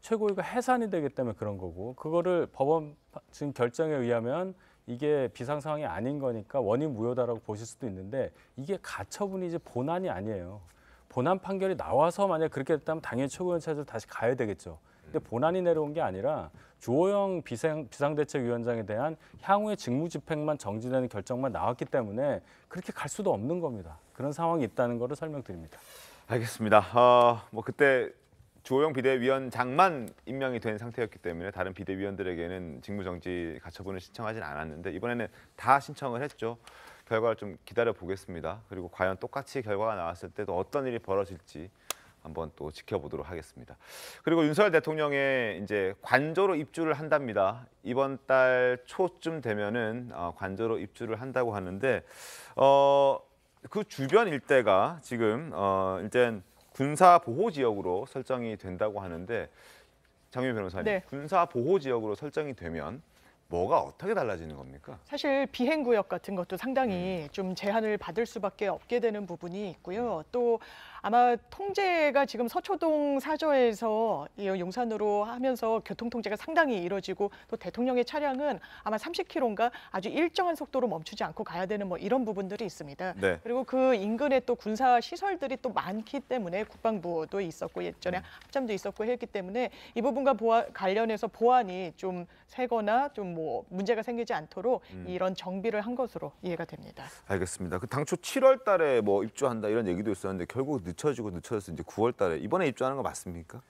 최고위가 해산이 되기 때문에 그런 거고, 그거를 법원 지금 결정에 의하면 이게 비상 상황이 아닌 거니까 원인 무효다라고 보실 수도 있는데, 이게 가처분이지 본안이 아니에요. 본안 판결이 나와서 만약 그렇게 됐다면 당연히 최고위원 체제로 다시 가야 되겠죠. 근데 본안이 내려온 게 아니라 주호영 비상대책위원장에 대한 향후의 직무집행만 정지되는 결정만 나왔기 때문에 그렇게 갈 수도 없는 겁니다. 그런 상황이 있다는 거를 설명드립니다. 알겠습니다. 뭐 그때 주호영 비대위원장만 임명이 된 상태였기 때문에 다른 비대위원들에게는 직무정지 가처분을 신청하진 않았는데 이번에는 다 신청을 했죠. 결과를 좀 기다려 보겠습니다. 그리고 과연 똑같이 결과가 나왔을 때도 어떤 일이 벌어질지 한번 또 지켜보도록 하겠습니다. 그리고 윤석열 대통령의 이제 관저로 입주를 한답니다. 이번 달 초쯤 되면은 관저로 입주를 한다고 하는데 그 주변 일대가 지금 이제 군사 보호 지역으로 설정이 된다고 하는데 장윤 변호사님, 네. 군사 보호 지역으로 설정이 되면 뭐가 어떻게 달라지는 겁니까? 사실 비행구역 같은 것도 상당히 좀 제한을 받을 수밖에 없게 되는 부분이 있고요. 또 아마 통제가 지금 서초동 사저에서 용산으로 하면서 교통 통제가 상당히 이뤄지고 또 대통령의 차량은 아마 30km인가 아주 일정한 속도로 멈추지 않고 가야 되는 뭐 이런 부분들이 있습니다. 네. 그리고 그 인근에 또 군사 시설들이 또 많기 때문에 국방부도 있었고 예전에 합참도 있었고 했기 때문에 이 부분과 관련해서 보안이 좀 새거나 좀 뭐 문제가 생기지 않도록 이런 정비를 한 것으로 이해가 됩니다. 알겠습니다. 그 당초 7월 달에 뭐 입주한다 이런 얘기도 있었는데 결국 늦춰져서 이제 9월 달에 이번에 입주하는 거 맞습니까?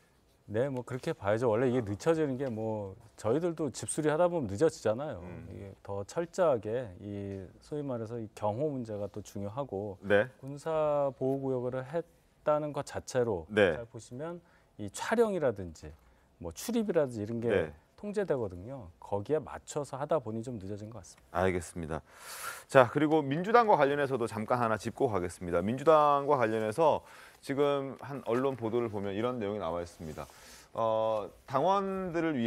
네, 뭐 그렇게 봐야죠. 원래 이게 늦춰지는 게 뭐 저희들도 집수리 하다 보면 늦어지잖아요. 이게 더 철저하게 이 소위 말해서 이 경호 문제가 또 중요하고 네. 군사 보호구역을 했다는 것 자체로 네. 잘 보시면 이 촬영이라든지 뭐 출입이라든지 이런 게 네. 통제되거든요. 거기에 맞춰서 하다 보니 좀 늦어진 것 같습니다. 알겠습니다. 자, 그리고 민주당과 관련해서도 잠깐 하나 짚고 가겠습니다. 민주당과 관련해서 지금 한 언론 보도를 보면 이런 내용이 나와 있습니다. 당원들을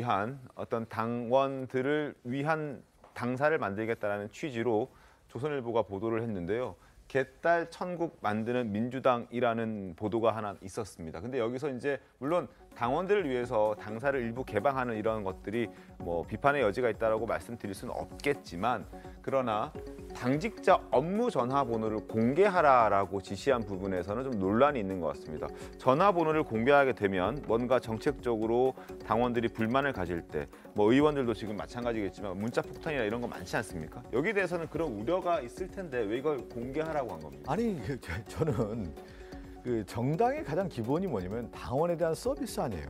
위한 당사를 만들겠다라는 취지로 조선일보가 보도를 했는데요. 개딸 천국 만드는 민주당이라는 보도가 하나 있었습니다. 근데 여기서 이제 물론 당원들을 위해서 당사를 일부 개방하는 이런 것들이 뭐 비판의 여지가 있다라고 말씀드릴 수는 없겠지만, 그러나 당직자 업무 전화번호를 공개하라라고 지시한 부분에서는 좀 논란이 있는 것 같습니다. 전화번호를 공개하게 되면 뭔가 정책적으로 당원들이 불만을 가질 때, 뭐 의원들도 지금 마찬가지겠지만 문자 폭탄이나 이런 거 많지 않습니까? 여기에 대해서는 그런 우려가 있을 텐데 왜 이걸 공개하라고 한 겁니까? 아니 저는 그 정당의 가장 기본이 뭐냐면 당원에 대한 서비스 아니에요.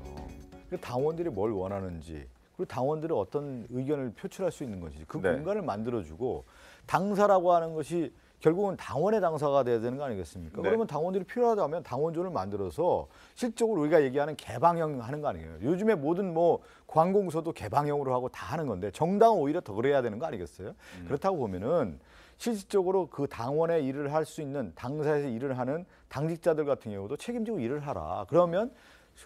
그 당원들이 뭘 원하는지, 그리고 당원들이 어떤 의견을 표출할 수 있는 건지 그 네. 공간을 만들어주고, 당사라고 하는 것이 결국은 당원의 당사가 돼야 되는 거 아니겠습니까? 네. 그러면 당원들이 필요하다면 당원조를 만들어서 실적으로 우리가 얘기하는 개방형 하는 거 아니에요. 요즘에 모든 뭐 관공서도 개방형으로 하고 다 하는 건데 정당은 오히려 더 그래야 되는 거 아니겠어요? 그렇다고 보면은 실질적으로 그 당원의 일을 할 수 있는, 당사에서 일을 하는 당직자들 같은 경우도 책임지고 일을 하라. 그러면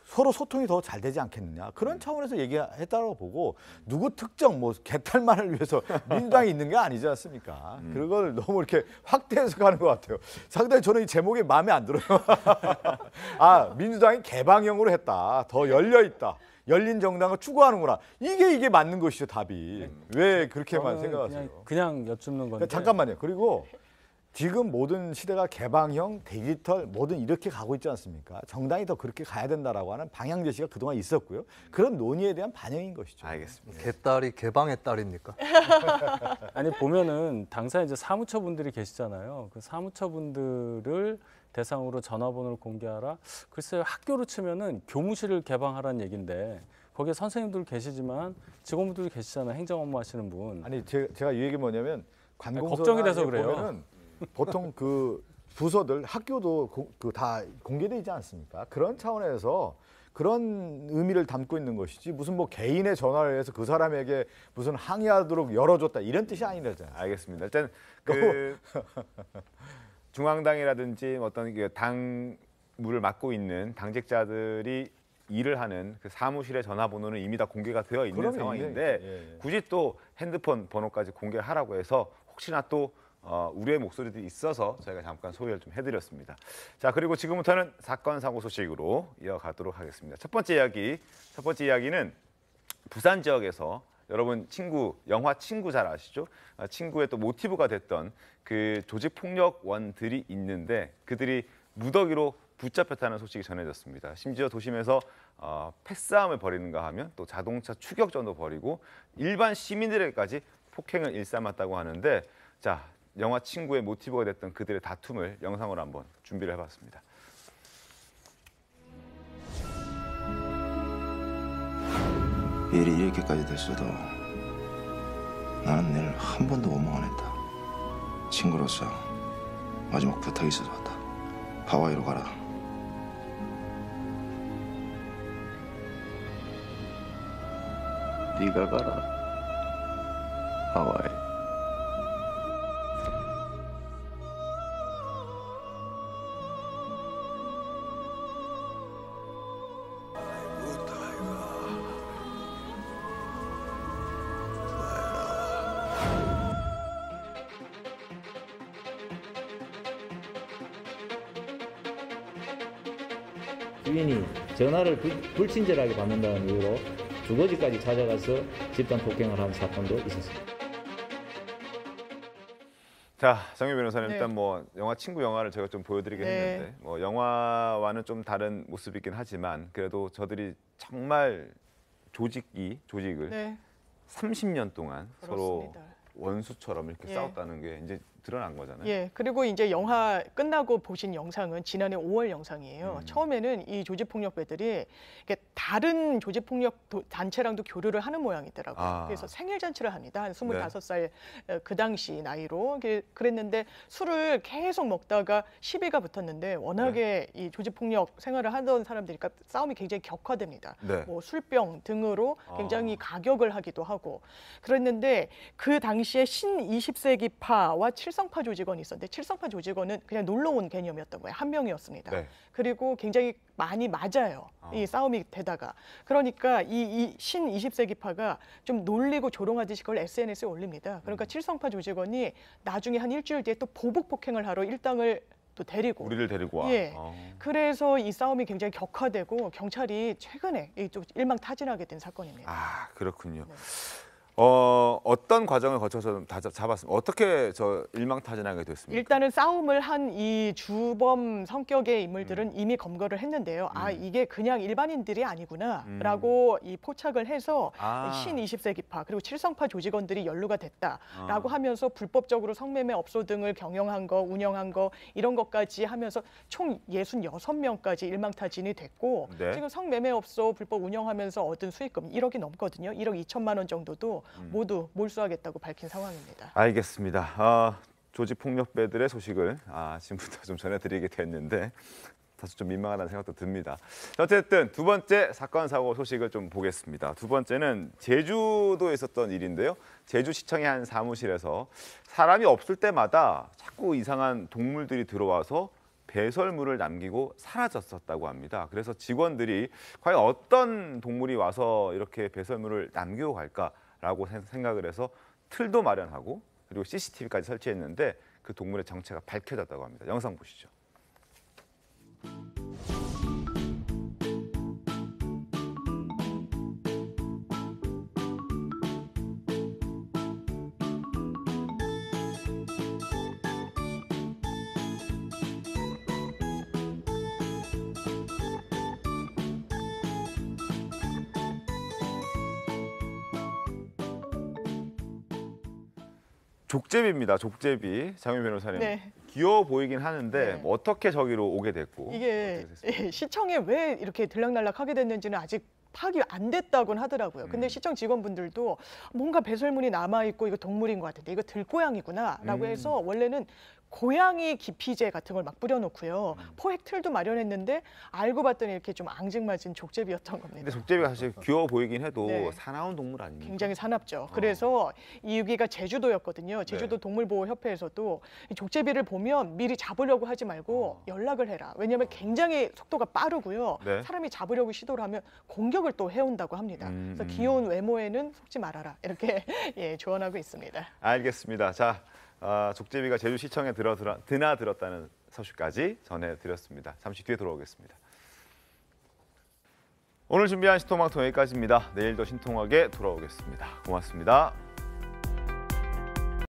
서로 소통이 더 잘 되지 않겠느냐. 그런 차원에서 얘기했다고 보고, 누구 특정 뭐 개탈만을 위해서 민주당이 있는 게 아니지 않습니까? 그걸 너무 이렇게 확대해서 가는 것 같아요. 상당히 저는 이 제목이 마음에 안 들어요. 아, 민주당이 개방형으로 했다. 더 열려 있다. 열린 정당을 추구하는구나. 이게 맞는 것이죠, 답이. 왜 그렇게만 생각하세요? 그냥 여쭙는 건데. 잠깐만요. 그리고 지금 모든 시대가 개방형, 디지털 뭐든 이렇게 가고 있지 않습니까? 정당이 더 그렇게 가야 된다라고 하는 방향 제시가 그동안 있었고요. 그런 논의에 대한 반영인 것이죠. 알겠습니다. 개딸이 개방의 딸입니까? 아니 보면은 당사 이제 사무처분들이 계시잖아요. 그 사무처분들을 대상으로 전화번호를 공개하라. 글쎄요, 학교로 치면은 교무실을 개방하라는 얘기인데 거기에 선생님들 계시지만 직원분들이 계시잖아요. 행정 업무 하시는 분. 아니 제가 이 얘기 뭐냐면 걱정이 돼서 그래요. 보면은 보통 그 부서들 학교도 다 공개돼 있지 않습니까? 그런 차원에서 그런 의미를 담고 있는 것이지 무슨 뭐 개인의 전화를 해서 그 사람에게 무슨 항의하도록 열어줬다 이런 뜻이 아니라잖아요. 알겠습니다. 일단 그 중앙당이라든지 어떤 그 당무를 맡고 있는 당직자들이 일을 하는 그 사무실의 전화번호는 이미 다 공개가 되어 있는 그럼요, 상황인데 예. 굳이 또 핸드폰 번호까지 공개하라고 해서 혹시나 또 우려의 목소리들이 있어서 저희가 잠깐 소개를 좀 해드렸습니다. 자, 그리고 지금부터는 사건 사고 소식으로 이어가도록 하겠습니다. 첫 번째 이야기는 부산 지역에서 여러분 영화 친구 잘 아시죠? 친구의 또 모티브가 됐던 그 조직폭력원들이 있는데 그들이 무더기로 붙잡혔다는 소식이 전해졌습니다. 심지어 도심에서 패싸움을 벌이는가 하면 또 자동차 추격전도 벌이고 일반 시민들에게까지 폭행을 일삼았다고 하는데 자, 영화 친구의 모티브가 됐던 그들의 다툼을 영상으로 한번 준비를 해봤습니다. 일이 이렇게까지 됐어도 나는 내를 한 번도 원망 안 했다. 친구로서 마지막 부탁이 있어서 왔다. 하와이로 가라. 네가 가라. 하와이. 주인이 전화를 불친절하게 받는다는 이유로 주거지까지 찾아가서 집단 폭행을 한 사건도 있었습니다. 자, 정유 변호사님 네. 일단 뭐 영화 친구 영화를 제가 좀 보여드리긴 네. 했는데 뭐 영화와는 좀 다른 모습이긴 하지만 그래도 저들이 정말 조직을 네. 30년 동안 서로 그렇습니다. 원수처럼 이렇게 예. 싸웠다는 게 이제 드러난 거잖아요. 예, 그리고 이제 영화 끝나고 보신 영상은 지난해 5월 영상이에요. 처음에는 이 조직폭력배들이 이게 다른 조직폭력 단체랑도 교류를 하는 모양이더라고요. 아. 그래서 생일 잔치를 합니다. 한 25살 네. 그 당시 나이로 그랬는데 술을 계속 먹다가 시비가 붙었는데 워낙에 이 조직폭력 생활을 하던 사람들이니까 싸움이 굉장히 격화됩니다. 네. 뭐 술병 등으로 굉장히 가격을 하기도 하고 그랬는데 그 당시에 신 20세기파와 칠성파 조직원이 있었는데 칠성파 조직원은 그냥 놀러 온 개념이었던 거예요. 한 명이었습니다. 네. 그리고 굉장히 많이 맞아요. 이 싸움이 되다가. 그러니까 이 신 20세기파가 좀 놀리고 조롱하듯이 그걸 SNS에 올립니다. 그러니까 칠성파 조직원이 나중에 한 일주일 뒤에 또 보복 폭행을 하러 일당을 또 데리고 우리를 데리고 와. 예. 그래서 이 싸움이 굉장히 격화되고 경찰이 최근에 또 일망타진하게 된 사건입니다. 아, 그렇군요. 네. 어떤 과정을 거쳐서 다 잡았습니까? 어떻게 저 일망타진하게 됐습니까? 일단은 싸움을 한 이 주범 성격의 인물들은 이미 검거를 했는데요. 아, 이게 그냥 일반인들이 아니구나라고 이 포착을 해서 신 20세기파 그리고 칠성파 조직원들이 연루가 됐다라고 하면서 불법적으로 성매매 업소 등을 경영한 거, 운영한 거 이런 것까지 하면서 총 66명까지 일망타진이 됐고 네. 지금 성매매 업소 불법 운영하면서 얻은 수익금 1억이 넘거든요. 1억 2천만 원 정도도 모두 몰수하겠다고 밝힌 상황입니다. 알겠습니다. 조직폭력배들의 소식을 지금부터 좀 전해드리게 됐는데 다소 좀 민망하다는 생각도 듭니다. 어쨌든 두 번째 사건 사고 소식을 좀 보겠습니다. 두 번째는 제주도에 있었던 일인데요. 제주시청의 한 사무실에서 사람이 없을 때마다 자꾸 이상한 동물들이 들어와서 배설물을 남기고 사라졌었다고 합니다. 그래서 직원들이 과연 어떤 동물이 와서 이렇게 배설물을 남기고 갈까라고 생각을 해서 틀도 마련하고 그리고 CCTV까지 설치했는데 그 동물의 정체가 밝혀졌다고 합니다. 영상 보시죠. 족제비입니다. 족제비. 장윤 변호사님. 네. 귀여워 보이긴 하는데 네. 뭐 어떻게 저기로 오게 됐고. 이게 시청에 왜 이렇게 들락날락하게 됐는지는 아직 파악이 안 됐다고는 하더라고요. 근데 시청 직원분들도 뭔가 배설물이 남아있고 이거 동물인 것 같은데 이거 들고양이구나라고 해서 원래는 고양이 기피제 같은 걸 막 뿌려놓고요. 포획 틀도 마련했는데 알고 봤더니 이렇게 좀 앙증맞은 족제비였던 겁니다. 근데 족제비가 사실 귀여워 보이긴 해도 네. 사나운 동물 아닙니까? 굉장히 사납죠. 그래서 이 여기가 제주도였거든요. 제주도 동물보호협회에서도 이 족제비를 보면 미리 잡으려고 하지 말고 연락을 해라. 왜냐하면 굉장히 속도가 빠르고요. 네. 사람이 잡으려고 시도를 하면 공격을 또 해온다고 합니다. 그래서 귀여운 외모에는 속지 말아라. 이렇게 예, 조언하고 있습니다. 알겠습니다. 자, 족제비가 제주시청에 드나들었다는 소식까지 전해드렸습니다. 잠시 뒤에 돌아오겠습니다. 오늘 준비한 신통방통 여기까지입니다. 내일도 신통하게 돌아오겠습니다. 고맙습니다.